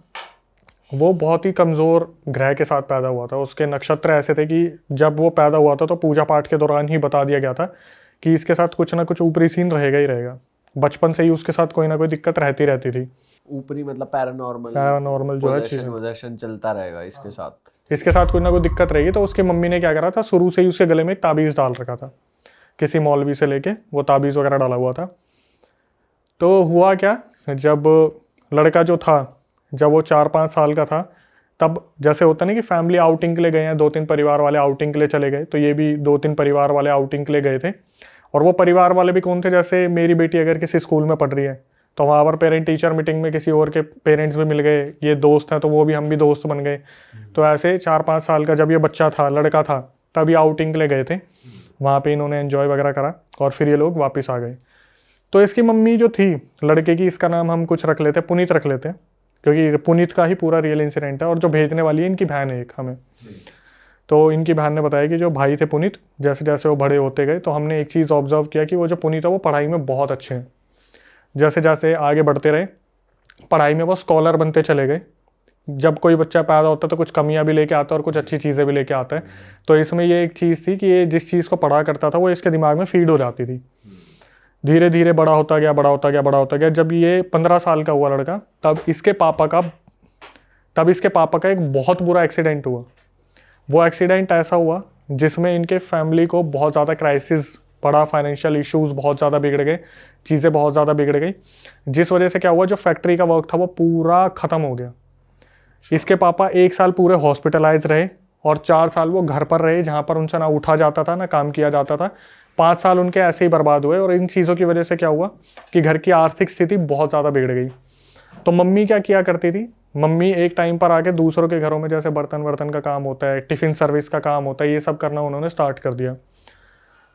वो बहुत ही कमज़ोर ग्रह के साथ पैदा हुआ था। उसके नक्षत्र ऐसे थे कि जब वो पैदा हुआ था तो पूजा पाठ के दौरान ही बता दिया गया था कि इसके साथ कुछ ना कुछ ऊपरी सीन रहेगा ही रहेगा। बचपन से ही उसके साथ कोई ना कोई दिक्कत रहती थी। ऊपरी मतलब पैरानॉर्मल जो है चीज़ें, पोजेशन चलता रहेगा इसके साथ। इसके साथ कोई ना कोई दिक्कत रहेगी। तो उसकी मम्मी ने क्या करा था, शुरू से ही उसके गले में एक ताबीज़ डाल रखा था, किसी मौलवी से लेके वो ताबीज़ वगैरह डाला हुआ था। तो हुआ क्या, जब लड़का जो था, जब वो 4-5 साल का था, तब जैसे होता नहीं कि फैमिली आउटिंग के लिए गए हैं, 2-3 परिवार वाले आउटिंग के लिए चले गए, तो ये भी 2-3 परिवार वाले आउटिंग के लिए गए थे। और वो परिवार वाले भी कौन थे, जैसे मेरी बेटी अगर किसी स्कूल में पढ़ रही है तो वहाँ पर पेरेंट टीचर मीटिंग में किसी और के पेरेंट्स भी मिल गए, ये दोस्त हैं तो वो भी, हम भी दोस्त बन गए। तो ऐसे 4-5 साल का जब ये बच्चा था, लड़का था, तब ये आउटिंग के लिए गए थे। वहाँ पे इन्होंने एंजॉय वगैरह करा और फिर ये लोग वापस आ गए। तो इसकी मम्मी जो थी लड़के की, इसका नाम हम कुछ रख लेते, पुनीत रख लेते हैं, क्योंकि पुनीत का ही पूरा रियल इंसिडेंट है। और जो भेजने वाली है इनकी बहन है एक हमें। तो इनकी बहन ने बताया कि जो भाई थे पुनीत, जैसे जैसे वो बड़े होते गए तो हमने एक चीज़ ऑब्जर्व किया कि वो जो पुनीत है वो पढ़ाई में बहुत अच्छे हैं। जैसे जैसे आगे बढ़ते रहे पढ़ाई में वो स्कॉलर बनते चले गए। जब कोई बच्चा पैदा होता है तो कुछ कमियां भी लेके आता है और कुछ अच्छी चीज़ें भी लेके आता है। तो इसमें ये एक चीज़ थी कि ये जिस चीज़ को पढ़ा करता था वो इसके दिमाग में फीड हो जाती थी। धीरे धीरे बड़ा होता गया। जब ये 15 साल का हुआ लड़का, तब इसके पापा का एक बहुत बुरा एक्सीडेंट हुआ। वो एक्सीडेंट ऐसा हुआ जिसमें इनके फैमिली को बहुत ज़्यादा क्राइसिस पड़ा, फाइनेंशियल इश्यूज़ बहुत ज़्यादा बिगड़ गए, चीज़ें बहुत ज़्यादा बिगड़ गई, जिस वजह से क्या हुआ, जो फैक्ट्री का वर्क था वो पूरा ख़त्म हो गया। इसके पापा 1 साल पूरे हॉस्पिटलाइज रहे और 4 साल वो घर पर रहे, जहाँ पर उनसे ना उठा जाता था ना काम किया जाता था। 5 साल उनके ऐसे ही बर्बाद हुए। और इन चीज़ों की वजह से क्या हुआ कि घर की आर्थिक स्थिति बहुत ज़्यादा बिगड़ गई। तो मम्मी क्या किया करती थी, मम्मी एक टाइम पर आके दूसरों के घरों में, जैसे बर्तन का काम होता है, टिफ़िन सर्विस का काम होता है, ये सब करना उन्होंने स्टार्ट कर दिया।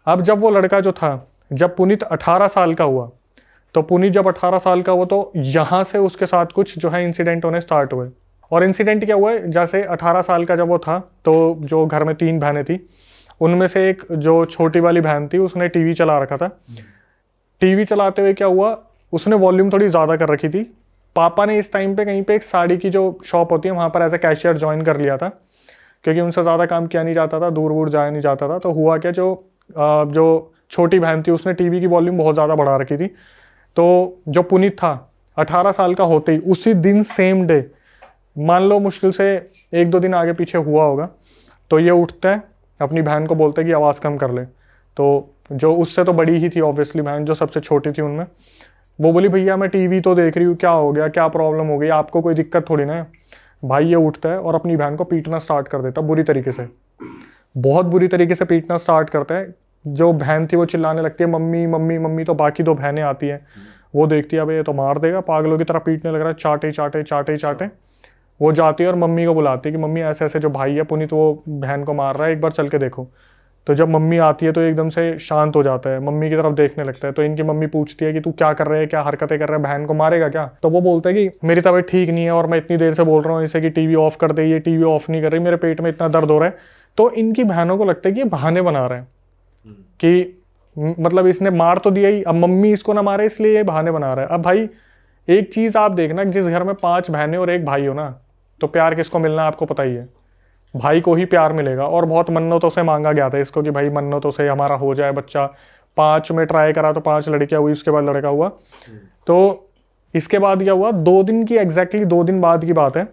अब जब वो लड़का जो था, जब पुनीत 18 साल का हुआ तो पुनीत जब 18 साल का हुआ तो यहाँ से उसके साथ कुछ जो है इंसिडेंट होने स्टार्ट हुए। और इंसिडेंट क्या हुआ है, जैसे 18 साल का जब वो था तो जो घर में 3 बहनें थी, उनमें से एक जो छोटी वाली बहन थी उसने टीवी चला रखा था। टीवी चलाते हुए क्या हुआ, उसने वॉल्यूम थोड़ी ज़्यादा कर रखी थी। पापा ने इस टाइम पे कहीं पे एक साड़ी की जो शॉप होती है वहाँ पर एज ए कैशियर ज्वाइन कर लिया था, क्योंकि उनसे ज़्यादा काम किया नहीं जाता था, दूर दूर जाया नहीं जाता था। तो हुआ क्या, जो छोटी बहन थी उसने टीवी की वॉल्यूम बहुत ज़्यादा बढ़ा रखी थी। तो जो पुनीत था 18 साल का होते ही उसी दिन सेम डे, मान लो मुश्किल से 1-2 दिन आगे पीछे हुआ होगा, तो ये उठता है अपनी बहन को बोलता है कि आवाज़ कम कर ले। तो जो उससे तो बड़ी ही थी ऑब्वियसली बहन, जो सबसे छोटी थी उनमें, वो बोली भैया मैं टीवी तो देख रही हूँ, क्या हो गया, क्या प्रॉब्लम हो गई, आपको कोई दिक्कत थोड़ी ना है। भाई ये उठता है और अपनी बहन को पीटना स्टार्ट कर देता बुरी तरीके से, बहुत बुरी तरीके से पीटना स्टार्ट करता है। जो बहन थी वो चिल्लाने लगती है मम्मी मम्मी मम्मी। तो बाकी 2 बहनें आती हैं, वो देखती है अब ये तो मार देगा, पागलों की तरह पीटने लग रहा है, चाटे चाटे चाटे चाटे। वो जाती है और मम्मी को बुलाती है कि मम्मी ऐसे ऐसे जो भाई है पुनीत वो बहन को मार रहा है, एक बार चल के देखो। तो जब मम्मी आती है तो एकदम से शांत हो जाता है, मम्मी की तरफ देखने लगता है। तो इनकी मम्मी पूछती है कि तू क्या कर रहे है, क्या हरकतें कर रहे हैं, बहन को मारेगा क्या। तो वो बोलता है कि मेरी तबीयत ठीक नहीं है और मैं इतनी देर से बोल रहा हूँ इसे कि टीवी ऑफ कर दे, ये टीवी ऑफ नहीं कर रही, मेरे पेट में इतना दर्द हो रहा है। तो इनकी बहनों को लगता है कि ये बहाने बना रहे हैं कि मतलब इसने मार तो दिया ही, अब मम्मी इसको ना मारे इसलिए ये बहाने बना रहा है। अब भाई एक चीज़ आप देखना, जिस घर में 5 बहनें और 1 भाई हो ना, तो प्यार किसको मिलना है आपको पता ही है, भाई को ही प्यार मिलेगा। और बहुत मन्नतों से मांगा गया था इसको कि भाई मन्नतों से हमारा हो जाए बच्चा। 5 में ट्राई करा तो 5 लड़कियां हुई, उसके बाद लड़का हुआ। तो इसके बाद क्या हुआ, 2 दिन की एग्जैक्टली 2 दिन बाद की बात है,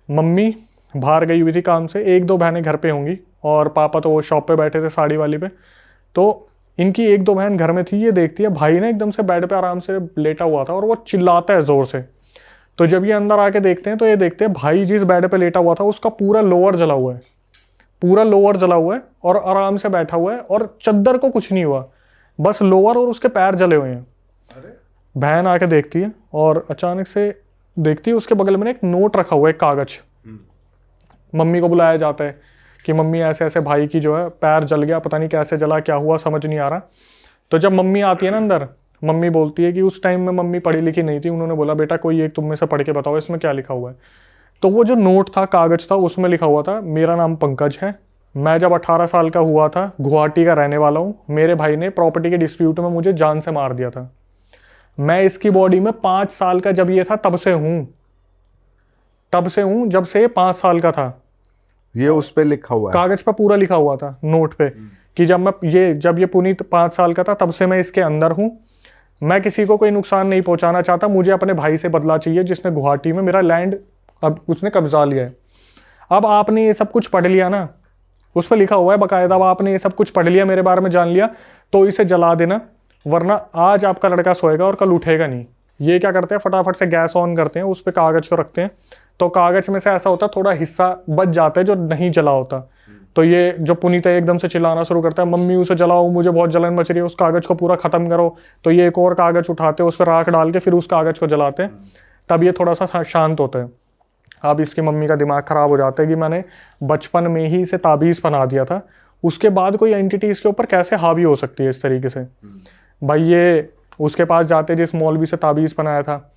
मम्मी बाहर गई हुई थी काम से, 1-2 बहनें घर पे होंगी और पापा तो वो शॉप पे बैठे थे साड़ी वाली पे। तो इनकी 1-2 बहन घर में थी, ये देखती है भाई ने एकदम से बेड पे आराम से लेटा हुआ था और वो चिल्लाता है जोर से। तो जब ये अंदर आके देखते हैं तो ये देखते हैं भाई जिस बेड पे लेटा हुआ था उसका पूरा लोअर जला हुआ है, पूरा लोअर जला हुआ है और आराम से बैठा हुआ है और चद्दर को कुछ नहीं हुआ, बस लोअर और उसके पैर जले हुए हैं। बहन आके देखती है और अचानक से देखती है उसके बगल में एक नोट रखा हुआ है, एक कागज। मम्मी को बुलाया जाता है कि मम्मी ऐसे ऐसे भाई की जो है पैर जल गया, पता नहीं कैसे जला, क्या हुआ समझ नहीं आ रहा। तो जब मम्मी आती है ना अंदर, मम्मी बोलती है कि उस टाइम में मम्मी पढ़ी लिखी नहीं थी, उन्होंने बोला बेटा कोई एक तुम में से पढ़ के बताओ इसमें क्या लिखा हुआ है। तो वो जो नोट था, कागज था, उसमें लिखा हुआ था मेरा नाम पंकज है, मैं जब 18 साल का हुआ था गुवाहाटी का रहने वाला हूँ, मेरे भाई ने प्रॉपर्टी के डिस्प्यूट में मुझे जान से मार दिया था, मैं इसकी बॉडी में 5 साल का जब ये था तब से हूँ, जब से 5 साल का था। ये उस पे लिखा हुआ है, कागज पर पूरा लिखा हुआ था नोट पे कि जब ये पुनीत 5 साल का था तब से मैं इसके अंदर हूँ, मैं किसी को कोई नुकसान नहीं पहुंचाना चाहता, मुझे अपने भाई से बदला चाहिए जिसने गुवाहाटी में मेरा लैंड अब उसने कब्जा लिया है। अब आपने ये सब कुछ पढ़ लिया ना, उस पर लिखा हुआ है बाकायदा, अब आपने ये सब कुछ पढ़ लिया, मेरे बारे में जान लिया, तो इसे जला देना, वरना आज आपका लड़का सोएगा और कल उठेगा नहीं। ये क्या करते हैं, फटाफट से गैस ऑन करते हैं, उस पर कागज को रखते हैं, तो कागज में से ऐसा होता है थोड़ा हिस्सा बच जाता है जो नहीं जला होता। तो ये जो पुनीत है एकदम से चिल्लाना शुरू करता है मम्मी उसे जलाओ, मुझे बहुत जलन मच रही है, उस कागज को पूरा खत्म करो। तो ये एक और कागज उठाते हैं, उस पर राख डाल के फिर उस कागज को जलाते हैं, तब ये थोड़ा सा शांत होता है। अब इसकी मम्मी का दिमाग खराब हो जाता है कि मैंने बचपन में ही इसे ताबीज़ बना दिया था, उसके बाद कोई एंटिटी इसके ऊपर कैसे हावी हो सकती है इस तरीके से। भाई ये उसके पास जाते जिस मौलवी से ताबीज़ बनाया था,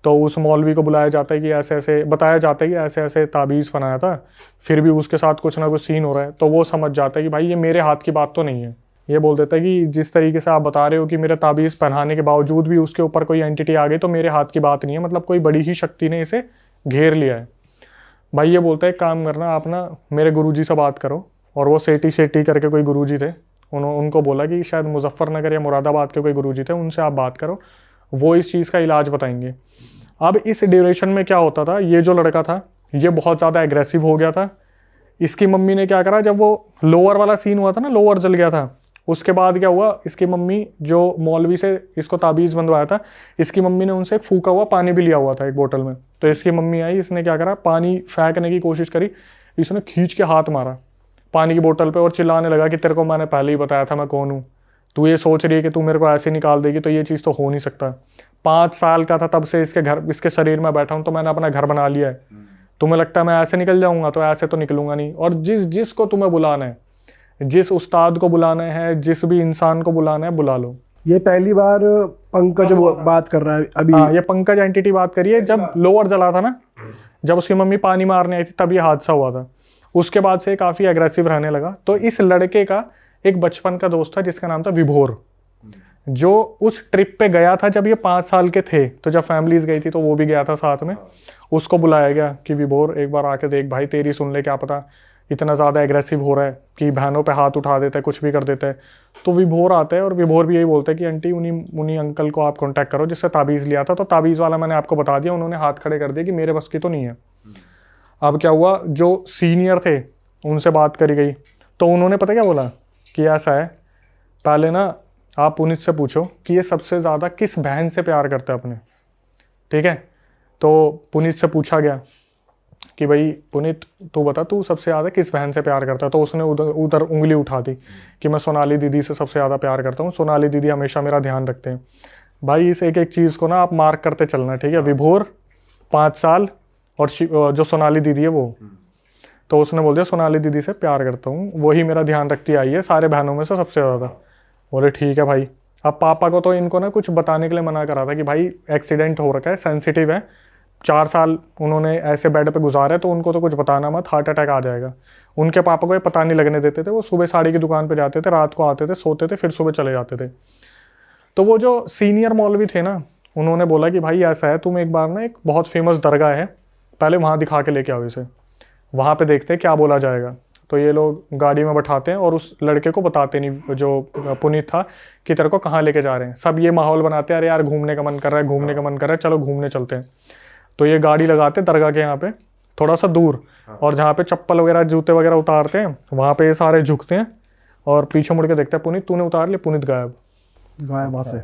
तो उस मौलवी को बुलाया जाता है कि ऐसे ऐसे बताया जाता है कि ऐसे ऐसे ताबीज़ बनाया था, फिर भी उसके साथ कुछ ना कुछ सीन हो रहा है। तो वो समझ जाता है कि भाई ये मेरे हाथ की बात तो नहीं है। ये बोल देता है कि जिस तरीके से आप बता रहे हो कि मेरे ताबीज़ पहनाने के बावजूद भी उसके ऊपर कोई एंटिटी आ गई, तो मेरे हाथ की बात नहीं है, मतलब कोई बड़ी ही शक्ति ने इसे घेर लिया है। भाई ये बोलता है काम करना, आप ना मेरे गुरुजी से बात करो। और वो सेठी शेट्टी करके कोई गुरुजी थे, उनको बोला कि शायद मुजफ्फरनगर या मुरादाबाद के कोई गुरुजी थे, उनसे आप बात करो, वो इस चीज़ का इलाज बताएंगे। अब इस ड्यूरेशन में क्या होता था, ये जो लड़का था ये बहुत ज़्यादा एग्रेसिव हो गया था। इसकी मम्मी ने क्या करा, जब वो लोअर वाला सीन हुआ था ना, लोअर जल गया था, उसके बाद क्या हुआ, इसकी मम्मी जो मौलवी से इसको ताबीज़ बंधवाया था, इसकी मम्मी ने उनसे एक फूका हुआ पानी भी लिया हुआ था एक बोतल में। तो इसकी मम्मी आई, इसने क्या करा, पानी फेंकने की कोशिश करी, इसने खींच के हाथ मारा पानी की बोतल पे और चिल्लाने लगा कि तेरे को मैंने पहले ही बताया था मैं कौन हूँ, तू ये सोच रही है कि तू मेरे को ऐसे निकाल देगी, तो ये चीज़ तो हो नहीं सकता। 5 साल का था तब से इसके शरीर में बैठा हूँ, तो मैंने अपना घर बना लिया है। तुम्हें लगता है मैं ऐसे निकल जाऊँगा, तो ऐसे तो निकलूंगा नहीं। और जिसको तुम्हें बुलाना है, जिस उस्ताद को बुलाना है, जिस भी इंसान को बुलाना है, बुला लो। ये पहली बार पंकज वो बात कर रहा है अभी। हाँ, ये पंकज एंटिटी बात करिए, जब लोअर जला था ना, जब उसकी मम्मी पानी मारने आई थी तब ये हादसा हुआ था। उसके बाद से काफ़ी एग्रेसिव रहने लगा। तो इस लड़के का एक बचपन का दोस्त था जिसका नाम था विभोर, जो उस ट्रिप पे गया था जब ये 5 साल के थे। तो जब फैमिलीज गई थी तो वो भी गया था साथ में। उसको बुलाया गया कि विभोर एक बार आके देख भाई, तेरी सुन ले, क्या पता इतना ज़्यादा एग्रेसिव हो रहा है कि बहनों पे हाथ उठा देता है, कुछ भी कर देता है। तो विभोर आता है और विभोर भी यही बोलता है कि आंटी उन्हीं अंकल को आप कांटेक्ट करो जिससे ताबीज़ लिया था। तो ताबीज़ वाला मैंने आपको बता दिया, उन्होंने हाथ खड़े कर दिए कि मेरे बस की तो नहीं है। अब क्या हुआ, जो सीनियर थे उनसे बात करी गई तो उन्होंने पता क्या बोला कि ऐसा है, पहले ना आप पुनीत से पूछो कि ये सबसे ज़्यादा किस बहन से प्यार करता है अपने। ठीक है, तो पुनीत से पूछा गया कि भाई पुनीत तू बता, तू सबसे ज़्यादा किस बहन से प्यार करता है। तो उसने उधर उंगली उठा दी कि मैं सोनाली दीदी से सबसे ज़्यादा प्यार करता हूँ, सोनाली दीदी हमेशा मेरा ध्यान रखते हैं। भाई इस एक एक चीज़ को ना आप मार्क करते चलना, ठीक है। विभोर 5 साल और जो सोनाली दीदी है वो, तो उसने बोल दिया सोनाली दीदी से प्यार करता हूँ, वही मेरा ध्यान रखती आई है सारे बहनों में से सबसे ज़्यादा। बोले ठीक है भाई। अब पापा को तो इनको ना कुछ बताने के लिए मना करा था कि भाई एक्सीडेंट हो रखा है, सेंसिटिव है, 4 साल उन्होंने ऐसे बेड पे गुजारे, तो उनको तो कुछ बताना मत, हार्ट अटैक आ जाएगा। उनके पापा को ये पता नहीं लगने देते थे। वो सुबह साड़ी की दुकान पे जाते थे, रात को आते थे, सोते थे, फिर सुबह चले जाते थे। तो वो जो सीनियर मौलवी थे ना, उन्होंने बोला कि भाई ऐसा है, तुम एक बार ना एक बहुत फेमस दरगाह है, पहले वहाँ दिखा के लेके आओ इसे, वहाँ पे देखते हैं क्या बोला जाएगा। तो ये लोग गाड़ी में बैठाते हैं और उस लड़के को बताते नहीं, जो पुनीत था, कि तेरे को कहाँ लेके जा रहे हैं। सब ये माहौल बनाते हैं, अरे यार घूमने का मन कर रहा है, घूमने का मन कर रहा है, चलो घूमने चलते हैं। तो ये गाड़ी लगाते दरगाह के यहाँ पे थोड़ा सा दूर, और जहाँ पे चप्पल वगैरह जूते वगैरह उतारते हैं वहाँ पे ये सारे झुकते हैं और पीछे मुड़ के देखते हैं, पुनीत तूने उतार लिया, पुनीत गायब, वहाँ से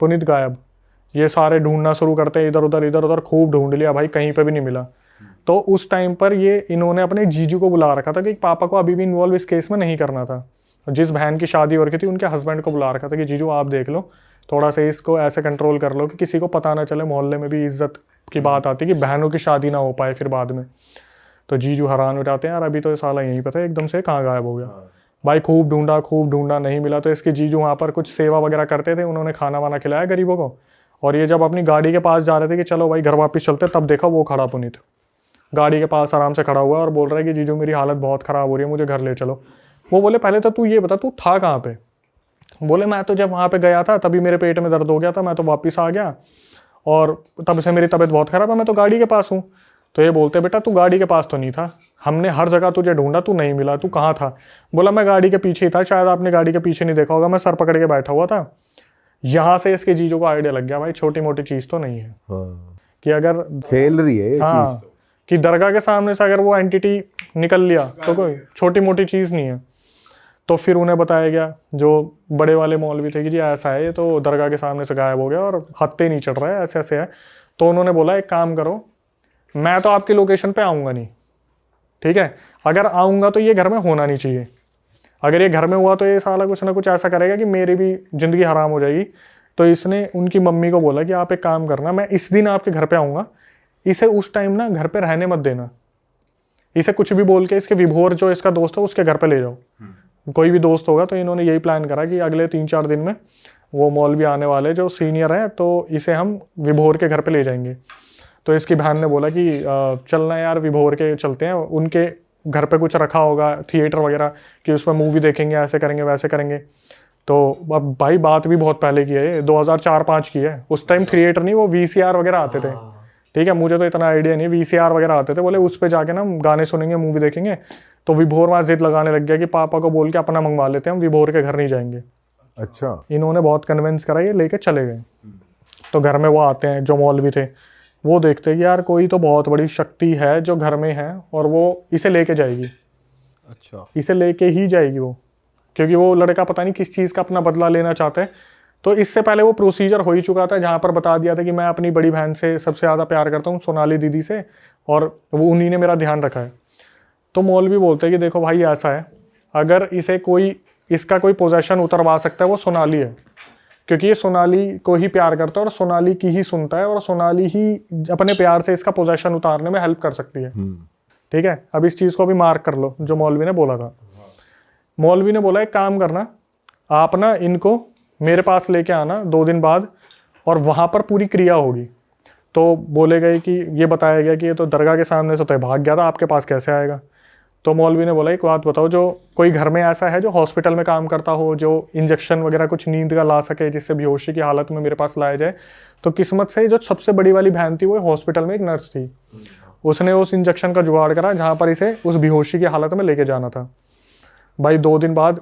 पुनीत गायब। ये सारे ढूंढना शुरू करते हैं, इधर उधर खूब ढूंढ लिया भाई, कहीं पे भी नहीं मिला। तो उस टाइम पर ये इन्होंने अपने जीजू को बुला रखा था कि पापा को अभी भी इन्वॉल्व इस केस में नहीं करना था। जिस बहन की शादी हो रखी थी उनके हस्बैंड को बुला रखा था कि जीजू आप देख लो, थोड़ा सा इसको ऐसे कंट्रोल कर लो कि किसी को पता ना चले, मोहल्ले में भी इज्जत की बात आती कि बहनों की शादी ना हो पाए फिर बाद में। तो जीजू हैरान हो जाते हैं, यार अभी तो ये साला यहीं पता है एकदम से कहाँ गायब हो गया। भाई खूब ढूंढा नहीं मिला। तो इसके जीजू वहाँ पर कुछ सेवा वगैरह करते थे, उन्होंने खाना वाना खिलाया गरीबों को। और ये जब अपनी गाड़ी के पास जा रहे थे कि चलो भाई घर वापस चलते, तब देखा वो खड़ा पुनीत गाड़ी के पास आराम से खड़ा हुआ और बोल रहा है कि जीजू मेरी हालत बहुत ख़राब हो रही है, मुझे घर ले चलो। वो बोले पहले तो तू ये बता तू था कहाँ पे। बोले मैं तो जब वहाँ पे गया था तभी मेरे पेट में दर्द हो गया था, मैं तो वापस आ गया और तब से मेरी तबीयत बहुत ख़राब है, मैं तो गाड़ी के पास हूँ। तो ये बोलते बेटा तू गाड़ी के पास तो नहीं था, हमने हर जगह तुझे ढूंढा, तू नहीं मिला, तू कहाँ था। बोला मैं गाड़ी के पीछे ही था, शायद आपने गाड़ी के पीछे नहीं देखा होगा, मैं सर पकड़ के बैठा हुआ था। यहाँ से इसके जीजू को आइडिया लग गया भाई छोटी मोटी चीज़ तो नहीं है। कि अगर खेल रही है ये हाँ, कि दरगाह के सामने से अगर वो एंटिटी निकल लिया तो कोई छोटी मोटी चीज़ नहीं है। तो फिर उन्हें बताया गया, जो बड़े वाले मौलवी थे, कि जी ऐसा है, ये तो दरगाह के सामने से गायब हो गया और हत्ते नहीं चढ़ रहा है, ऐसे ऐसे है। तो उन्होंने बोला एक काम करो, मैं तो आपकी लोकेशन पे आऊँगा नहीं, ठीक है, अगर आऊँगा तो ये घर में होना नहीं चाहिए। अगर ये घर में हुआ तो ये साला कुछ ना कुछ ऐसा करेगा कि मेरी भी ज़िंदगी हराम हो जाएगी। तो इसने उनकी मम्मी को बोला कि आप एक काम करना, मैं इस दिन आपके घर पे आऊँगा, इसे उस टाइम ना घर पे रहने मत देना, इसे कुछ भी बोल के इसके विभोर जो इसका दोस्त है उसके घर पे ले जाओ। कोई भी दोस्त होगा। तो इन्होंने यही प्लान करा कि अगले 3-4 दिन में वो मौलवी आने वाले जो सीनियर हैं, तो इसे हम विभोर के घर पे ले जाएंगे। तो इसकी बहन ने बोला कि चलना यार विभोर के चलते हैं, उनके घर पे कुछ रखा होगा थिएटर वगैरह कि उसमें मूवी देखेंगे, ऐसे करेंगे वैसे करेंगे। तो अब भाई बात भी बहुत पहले की है, 2004-5 की है। उस टाइम थिएटर नहीं, वो VCR वगैरह आते थे, ठीक है, मुझे तो इतना आइडिया नहीं, VCR वगैरह आते थे। बोले उस पे जाके ना हम गाने सुनेंगे, मूवी देखेंगे। तो विभोर वहाँ जिद लगाने लग गया कि पापा को बोल के अपना मंगवा लेते हैं, हम विभोर के घर नहीं जाएंगे। अच्छा, इन्होंने बहुत कन्विंस करा, ये लेके चले गए। तो घर में वो आते हैं जो मौलवी थे, वो देखते हैं कि यार कोई तो बहुत बड़ी शक्ति है जो घर में है और वो इसे लेके जाएगी। अच्छा, इसे लेके ही जाएगी वो, क्योंकि वो लड़का पता नहीं किस चीज़ का अपना बदला लेना चाहता है। तो इससे पहले वो प्रोसीजर हो ही चुका था जहाँ पर बता दिया था कि मैं अपनी बड़ी बहन से सबसे ज़्यादा प्यार करता हूँ, सोनाली दीदी से, और वो उन्हीं ने मेरा ध्यान रखा है। तो मौलवी बोलते हैं कि देखो भाई ऐसा है, अगर इसे कोई इसका कोई पोजेशन उतरवा सकता है वो सोनाली है, क्योंकि ये सोनाली को ही प्यार करता है और सोनाली की ही सुनता है और सोनाली ही अपने प्यार से इसका पोजेशन उतारने में हेल्प कर सकती है। ठीक है, अब इस चीज़ को भी मार्क कर लो जो मौलवी ने बोला था। मौलवी ने बोला एक काम करना, आप ना इनको मेरे पास लेके आना 2 दिन बाद, और वहाँ पर पूरी क्रिया होगी। तो बोले गए कि ये बताया गया कि ये तो दरगाह के सामने से तो भाग गया था, आपके पास कैसे आएगा। तो मौलवी ने बोला एक बात बताओ, जो कोई घर में ऐसा है जो हॉस्पिटल में काम करता हो, जो इंजेक्शन वगैरह कुछ नींद का ला सके जिससे बेहोशी की हालत में मेरे पास लाया जाए। तो किस्मत से जो सबसे बड़ी वाली बहन थी वो हॉस्पिटल में एक नर्स थी, उसने उस इंजेक्शन का जुगाड़ करा जहाँ पर इसे उस बेहोशी की हालत में लेके जाना था। भाई 2 दिन बाद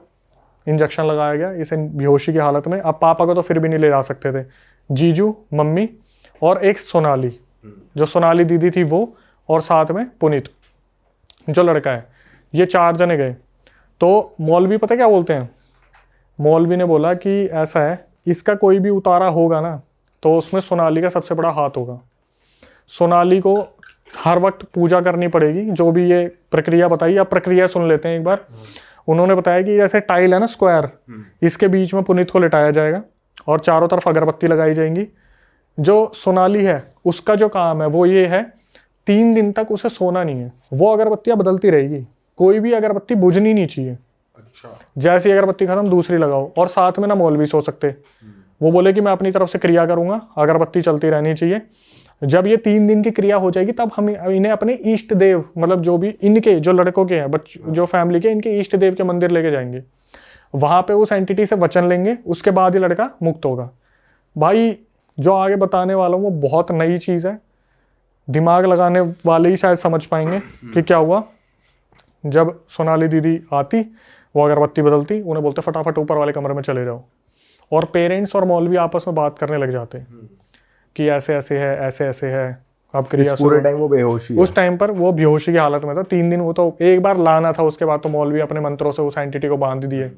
इंजेक्शन लगाया गया इसे बेहोशी की हालत में। अब पापा को तो फिर भी नहीं ले जा सकते थे, जीजू, मम्मी और एक सोनाली, जो सोनाली दीदी थी वो, और साथ में पुनीत जो लड़का है, ये 4 जने गए। तो मौलवी पता क्या बोलते हैं, मौलवी ने बोला कि ऐसा है, इसका कोई भी उतारा होगा ना तो उसमें सोनाली का सबसे बड़ा हाथ होगा। सोनाली को हर वक्त पूजा करनी पड़ेगी, जो भी ये प्रक्रिया बताई। आप प्रक्रिया सुन लेते हैं एक बार। उन्होंने बताया कि जैसे टाइल है ना स्क्वायर, इसके बीच में पुनीत को लिटाया जाएगा और चारों तरफ अगरबत्ती लगाई जाएंगी। जो सोनाली है उसका जो काम है वो ये है, 3 दिन तक उसे सोना नहीं है, वो अगरबत्तियां बदलती रहेगी, कोई भी अगरबत्ती बुझनी नहीं चाहिए। अच्छा। जैसी अगरबत्ती खत्म दूसरी लगाओ, और साथ में ना मौलवी सो सकते। वो बोले कि मैं अपनी तरफ से क्रिया करूंगा, अगरबत्ती चलती रहनी चाहिए। जब ये 3 दिन की क्रिया हो जाएगी तब हम इन्हें अपने इष्ट देव, मतलब जो भी इनके जो लड़कों के हैं, जो फैमिली के, इनके इष्ट देव के मंदिर लेके जाएंगे। वहां पे उस एंटिटी से वचन लेंगे, उसके बाद ही लड़का मुक्त होगा। भाई जो आगे बताने वाला हूँ वो बहुत नई चीज़ है, दिमाग लगाने वाले ही शायद समझ पाएंगे कि क्या हुआ। जब सोनाली दीदी आती, वो अगरबत्ती बदलती, उन्हें बोलते फटाफट ऊपर वाले कमरे में चले जाओ, और पेरेंट्स और मौलवी आपस में बात करने लग जाते हैं कि ऐसे ऐसे है, ऐसे ऐसे है। अब क्रिया पूरे टाइम वो बेहोशी उस टाइम पर वो बेहोशी की हालत में था। 3 दिन वो तो एक बार लाना था, उसके बाद तो मौलवी अपने मंत्रों से उस एंटिटी को बांध दिए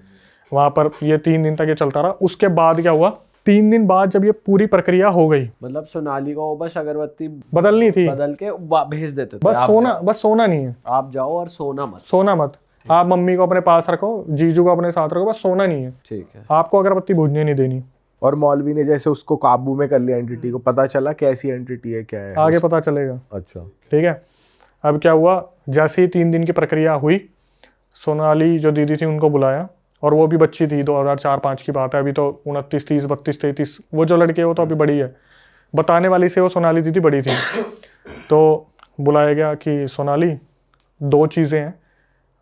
वहां पर। ये 3 दिन तक ये चलता रहा। उसके बाद क्या हुआ, 3 दिन बाद जब ये पूरी प्रक्रिया हो गई, मतलब सोनाली को बस अगरबत्ती बदलनी थी, बदल के भेज देते थे, बस सोना नहीं है, आप जाओ और सोना मत। आप मम्मी को अपने पास रखो, जीजू को अपने साथ रखो, बस सोना नहीं है। ठीक है। आपको अगरबत्ती बुझने नहीं देनी। और मौलवी ने जैसे उसको काबू में कर लिया एंटिटी को, पता चला कैसी एंटिटी है, क्या है आगे पता चलेगा। अच्छा। ठीक है। अब क्या हुआ, जैसे ही 3 दिन की प्रक्रिया हुई, सोनाली जो दीदी थी उनको बुलाया, और वो भी बच्ची थी, 2004-05 की बात है, अभी तो 29, 30, 32, 33, वो जो लड़की है वो तो अभी बड़ी है, बताने वाली से वो सोनाली दीदी बड़ी थी। तो बुलाया गया कि सोनाली 2 चीज़ें हैं,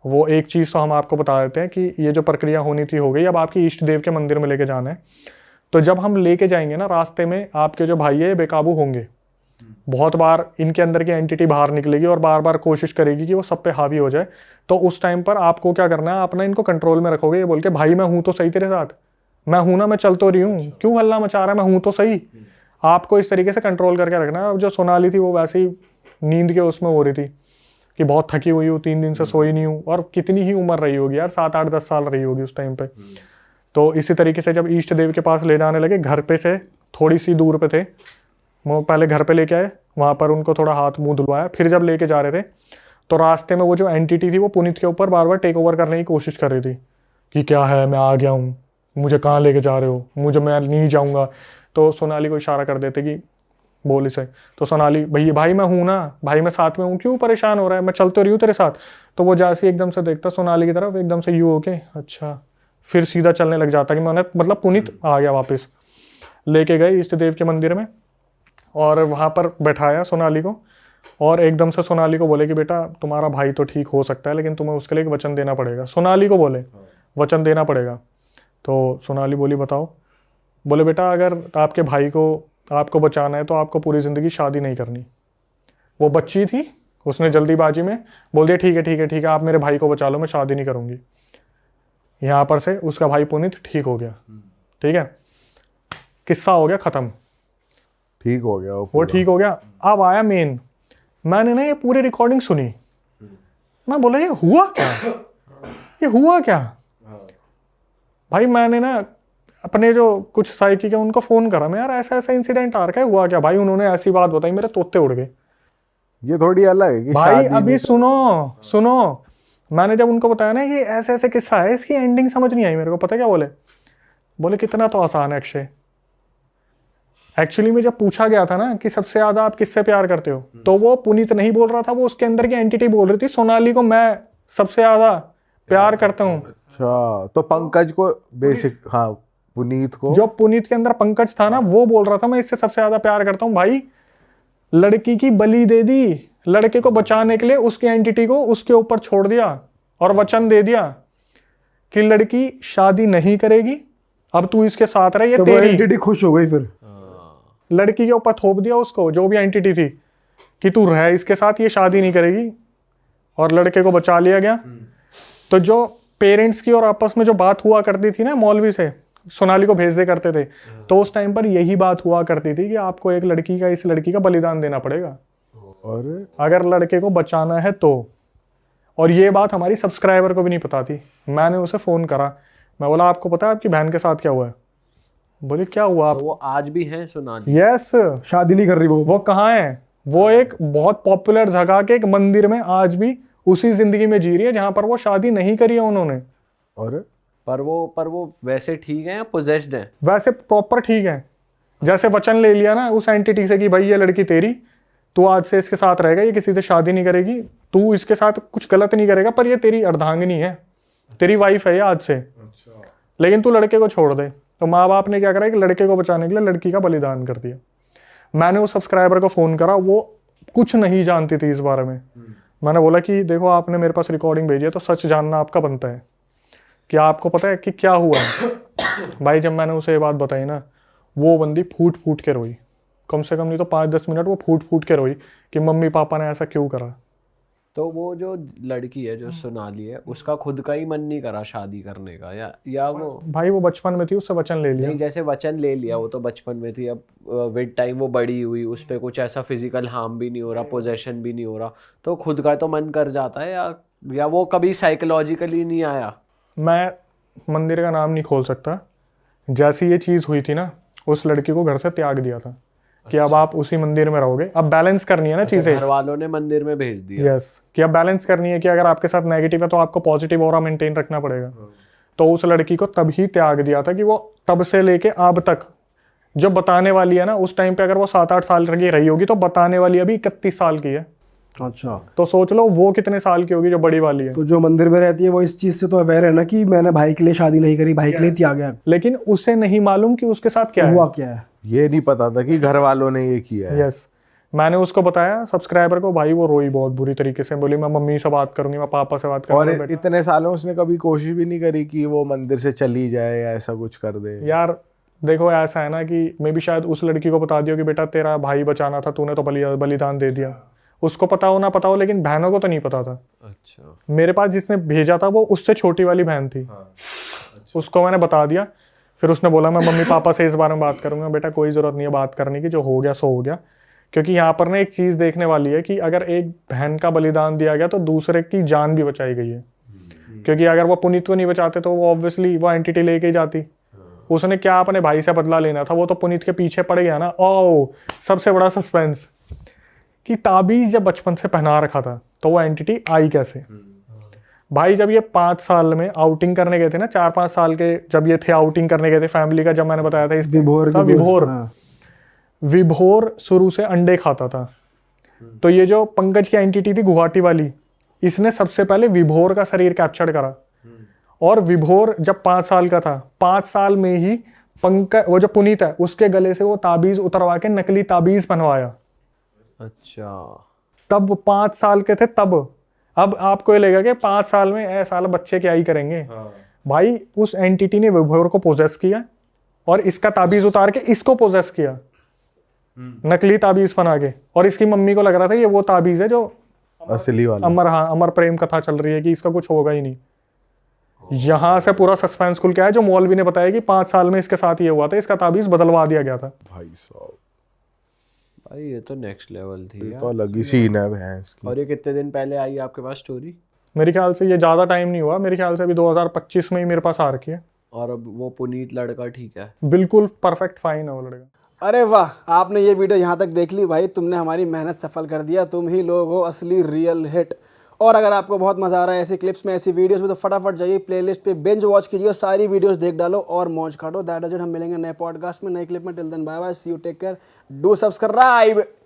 वो एक चीज़ तो हम आपको बता देते हैं कि ये जो प्रक्रिया होनी थी हो गई, अब आपकी इष्ट देव के मंदिर में लेके जाना है। तो जब हम लेके जाएंगे ना, रास्ते में आपके जो भाई है ये बेकाबू होंगे, बहुत बार इनके अंदर की एंटिटी बाहर निकलेगी और बार बार कोशिश करेगी कि वो सब पे हावी हो जाए। तो उस टाइम पर आपको क्या करना है, अपना इनको कंट्रोल में रखोगे, ये बोल के भाई मैं हूं तो सही तेरे साथ, मैं हूं ना, मैं चल तो रही हूँ, क्यों हल्ला मचा रहा है, मैं हूं तो सही। आपको इस तरीके से कंट्रोल करके रखना है। अब जो सोनाली थी वो वैसे ही नींद के उसमें हो रही थी कि बहुत थकी हुई हूँ, 3 दिन से सोई नहीं हूँ, और कितनी ही उम्र रही होगी यार, 7, 8, 10 साल रही होगी उस टाइम पे। तो इसी तरीके से जब इष्ट देव के पास ले जाने लगे, घर पे से थोड़ी सी दूर पे थे वो, पहले घर पे लेके आए, वहाँ पर उनको थोड़ा हाथ मुंह धुलवाया, फिर जब लेके जा रहे थे तो रास्ते में वो जो एंटिटी थी वो पुनीत के ऊपर बार बार टेक ओवर करने की कोशिश कर रही थी कि क्या है, मैं आ गया हूँ, मुझे कहाँ लेके जा रहे हो, मुझे, मैं नहीं जाऊँगा। तो सोनाली को इशारा कर देते कि बोल इसे। तो सोनाली, भाई मैं हूँ ना, भाई मैं साथ में हूँ, क्यों परेशान हो रहा है, मैं चल तो रही हूँ तेरे साथ। तो वो जैसे एकदम से देखता सोनाली की तरफ, एकदम से यूँ होके अच्छा, फिर सीधा चलने लग जाता कि मैंने, मतलब पुनीत आ गया वापस। लेके गए इष्ट देव के मंदिर में और वहाँ पर बैठाया सोनाली को, और एकदम से सोनाली को बोले कि बेटा तुम्हारा भाई तो ठीक हो सकता है, लेकिन तुम्हें उसके लिए एक वचन देना पड़ेगा। सोनाली को बोले वचन देना पड़ेगा। तो सोनाली बोली बताओ। बोले बेटा अगर आपके भाई को आपको बचाना है तो आपको पूरी ज़िंदगी शादी नहीं करनी। वो बच्ची थी, उसने जल्दीबाजी में बोल दिया ठीक है ठीक है ठीक है, आप मेरे भाई को बचा लो, मैं शादी नहीं करूँगी। यहाँ पर से उसका भाई पुनीत ठीक हो गया। ठीक है, किस्सा हो गया ख़त्म, ठीक हो गया वो ठीक हो गया। अब आया मेन, मैंने ना ये पूरी रिकॉर्डिंग सुनी, मैं बोला ये हुआ क्या, ये हुआ क्या। भाई मैंने ना अपने जो कुछ साइकी के उनको फ़ोन करा, मैं यार ऐसा ऐसा इंसिडेंट आ रखा है, हुआ क्या भाई। उन्होंने ऐसी बात बताई, मेरे तोते उड़ गए। ये थोड़ी अलग है कि भाई अभी सुनो, मैंने जब उनको बताया ना ये ऐसे ऐसे किस्सा है, इसकी एंडिंग समझ नहीं आई मेरे को। पता क्या बोले कितना तो आसान है अक्षय। एक्चुअली में जब पूछा गया था ना कि सबसे ज्यादा आप किससे प्यार करते हो, तो वो पुनीत नहीं बोल रहा था, वो उसके अंदर की एंटिटी बोल रही थी सोनाली को मैं सबसे ज्यादा प्यार करता हूँ। अच्छा, तो पंकज को बेसिक, हाँ पुनीत को जो पुनीत के अंदर पंकज था ना, वो बोल रहा था मैं इससे सबसे ज्यादा प्यार करता हूँ। भाई लड़की की बलि दे दी, लड़के को बचाने के लिए उसकी एंटिटी को उसके ऊपर छोड़ दिया और वचन दे दिया कि लड़की शादी नहीं करेगी, अब तू इसके साथ रहे, ये तो वो तेरी। एंटिटी खुश हो गई फिर। लड़की के ऊपर थोप दिया उसको, जो भी एंटिटी थी, कि तू रह इसके साथ, ये शादी नहीं करेगी, और लड़के को बचा लिया गया। तो जो पेरेंट्स की और आपस में जो बात हुआ करती थी ना, मौलवी से सोनाली को भेज दे करते थे, तो उस टाइम पर यही बात हुआ करती थी कि आपको एक लड़की का, इस लड़की का बलिदान देना पड़ेगा और अगर लड़के को बचाना है तो। और ये बात हमारी सब्सक्राइबर को भी नहीं पता थी। मैंने उसे फ़ोन करा, मैं बोला आपको पता है आपकी बहन के साथ क्या हुआ है? बोले क्या हुआ तो आप? वो आज भी है सोनाली? यस, शादी नहीं कर रही वो। कहाँ है? वो एक बहुत पॉपुलर जगह के एक मंदिर में आज भी उसी जिंदगी में जी रही है जहां पर वो शादी नहीं करी है उन्होंने। और पर वो वैसे ठीक है या पोजेस्ड है? वैसे प्रॉपर ठीक है, जैसे वचन ले लिया ना उस एंटिटी से कि भाई ये लड़की तेरी, तू आज से इसके साथ रहेगा, ये किसी से शादी नहीं करेगी, तू इसके साथ कुछ गलत नहीं करेगा, पर ये तेरी अर्धांगिनी है, तेरी वाइफ है ये आज से, लेकिन तू लड़के को छोड़ दे। तो माँ बाप ने क्या करा कि लड़के को बचाने के लिए लड़की का बलिदान कर दिया। मैंने उस सब्सक्राइबर को फ़ोन करा, वो कुछ नहीं जानती थी इस बारे में। मैंने बोला कि देखो आपने मेरे पास रिकॉर्डिंग भेजी है, तो सच जानना आपका बनता है कि आपको पता है कि क्या हुआ है। भाई जब मैंने उसे ये बात बताई ना, वो बंदी फूट फूट के रोई, कम से कम नहीं तो 5-10 मिनट वो फूट फूट के रोई कि मम्मी पापा ने ऐसा क्यों करा। तो वो जो लड़की है जो सोनाली है, उसका खुद का ही मन नहीं करा शादी करने का, या वो? भाई वो बचपन में थी, उससे वचन ले लिया। नहीं, जैसे वचन ले लिया, वो तो बचपन में थी, अब विद टाइम वो बड़ी हुई, उस पर कुछ ऐसा फिजिकल हार्म भी नहीं हो रहा, पोजेशन भी नहीं हो रहा, तो खुद का तो मन कर जाता है, या वो कभी साइकोलॉजिकली नहीं आया? मैं मंदिर का नाम नहीं खोल सकता। जैसी ये चीज़ हुई थी ना, उस लड़की को घर से त्याग दिया था कि अब आप उसी मंदिर में रहोगे। अब बैलेंस करनी है ना चीज़ें। घर वालों ने मंदिर में भेज दिया। यस, कि अब बैलेंस करनी है कि अगर आपके साथ नेगेटिव है तो आपको पॉजिटिव ऑरा मेंटेन रखना पड़ेगा। तो उस लड़की को तभी त्याग दिया था कि वो तब से लेके अब तक जो बताने वाली है ना, उस टाइम पे अगर वो 7-8 साल की रही होगी तो बताने वाली अभी 31 साल की है। अच्छा, तो सोच लो वो कितने साल की होगी जो बड़ी वाली है। तो जो मंदिर में रहती है वो इस चीज से तो अवेयर है ना कि मैंने भाई के लिए शादी नहीं करी, भाई के लिए त्याग गया। लेकिन उसे नहीं मालूम कि उसके साथ क्या हुआ है। क्या है? ये नहीं पता था कि घर वालों ने ये किया है। यस, मैंने उसको बताया सब्सक्राइबर को। भाई वो रोई बहुत बुरी तरीके से, बोली मैं मम्मी से बात करूंगी, मैं पापा से बात और करूंगी। इतने सालों उसने कभी कोशिश भी नहीं करी कि वो मंदिर से चली जाए या ऐसा कुछ कर दे। यार देखो ऐसा है ना कि मैं भी शायद उस लड़की को बता दियो कि बेटा तेरा भाई बचाना था, तूने तो बलिदान दे दिया। उसको पता हो ना पता हो, लेकिन बहनों को तो नहीं पता था। अच्छा, मेरे पास जिसने भेजा था वो उससे छोटी वाली बहन थी। उसको मैंने बता दिया। फिर उसने बोला मैं मम्मी पापा से इस बारे में बात करूंगा। बेटा कोई ज़रूरत नहीं है बात करने की, जो हो गया सो हो गया। क्योंकि यहाँ पर ना एक चीज़ देखने वाली है कि अगर एक बहन का बलिदान दिया गया तो दूसरे की जान भी बचाई गई है। क्योंकि अगर वो पुनीत को नहीं बचाते तो वो ऑब्वियसली वो एंटिटी लेके ही जाती। उसने क्या अपने भाई से बदला लेना था, वो तो पुनीत के पीछे पड़ गया ना। ओ सबसे बड़ा सस्पेंस कि ताबीज जब बचपन से पहना रखा था तो वो एंटिटी आई कैसे। भाई जब ये 5 साल में आउटिंग करने गए थे ना, 4-5 साल के जब ये थे आउटिंग करने गए थे फैमिली का, जब मैंने बताया था इस विभोर विभोर शुरू से अंडे खाता था। तो ये जो पंकज की एंटिटी थी गुवाहाटी वाली, इसने सबसे पहले विभोर का शरीर कैप्चर करा। और विभोर जब 5 साल का था, 5 साल में ही पंकज वो जो पुनीत है उसके गले से वो ताबीज उतरवा के नकली ताबीज बनवाया। अच्छा, तब 5 साल के थे तब। अब आपको ये लगेगा कि 5 साल में ऐसा बच्चे क्या ही करेंगे। भाई उस एंटिटी ने विभोर को पोजेस किया और इसका ताबीज उतार के इसको पोजेस किया, नकली ताबीज बना के। और इसकी मम्मी को लग रहा था ये वो ताबीज है जो असली वाला। अमर प्रेम कथा चल रही है कि इसका कुछ होगा ही नहीं। यहां से पूरा सस्पेंस खुल के आया, जो मौलवी ने बताया कि 5 साल में इसके साथ ये हुआ था, इसका ताबीज बदलवा दिया गया था। भाई साहब, भाई ये तो नेक्स्ट लेवल थी ये यार। तो अलग ही सीन है भैंस की। और ये कितने दिन पहले आई आपके पास स्टोरी? मेरे ख्याल से ये ज़्यादा टाइम नहीं हुआ, मेरे ख्याल से अभी 2025 में ही मेरे पास आ रखी है। और अब वो पुनीत लड़का ठीक है? बिल्कुल परफेक्ट फाइन है वो लड़का। अरे वाह, आपने ये वीडियो यहाँ तक देख ली भाई, तुमने हमारी मेहनत सफल कर दिया। तुम ही लोग हो असली रियल हिट। और अगर आपको बहुत मजा आ रहा है ऐसी क्लिप्स में, ऐसी वीडियोस में, तो फटाफट जाइए प्लेलिस्ट पे बिंज वॉच कीजिए, सारी वीडियोस देख डालो और मौज काटो। That is it. हम मिलेंगे नए पॉडकास्ट में, नए क्लिप में। Till then bye bye, see you, take care, do subscribe.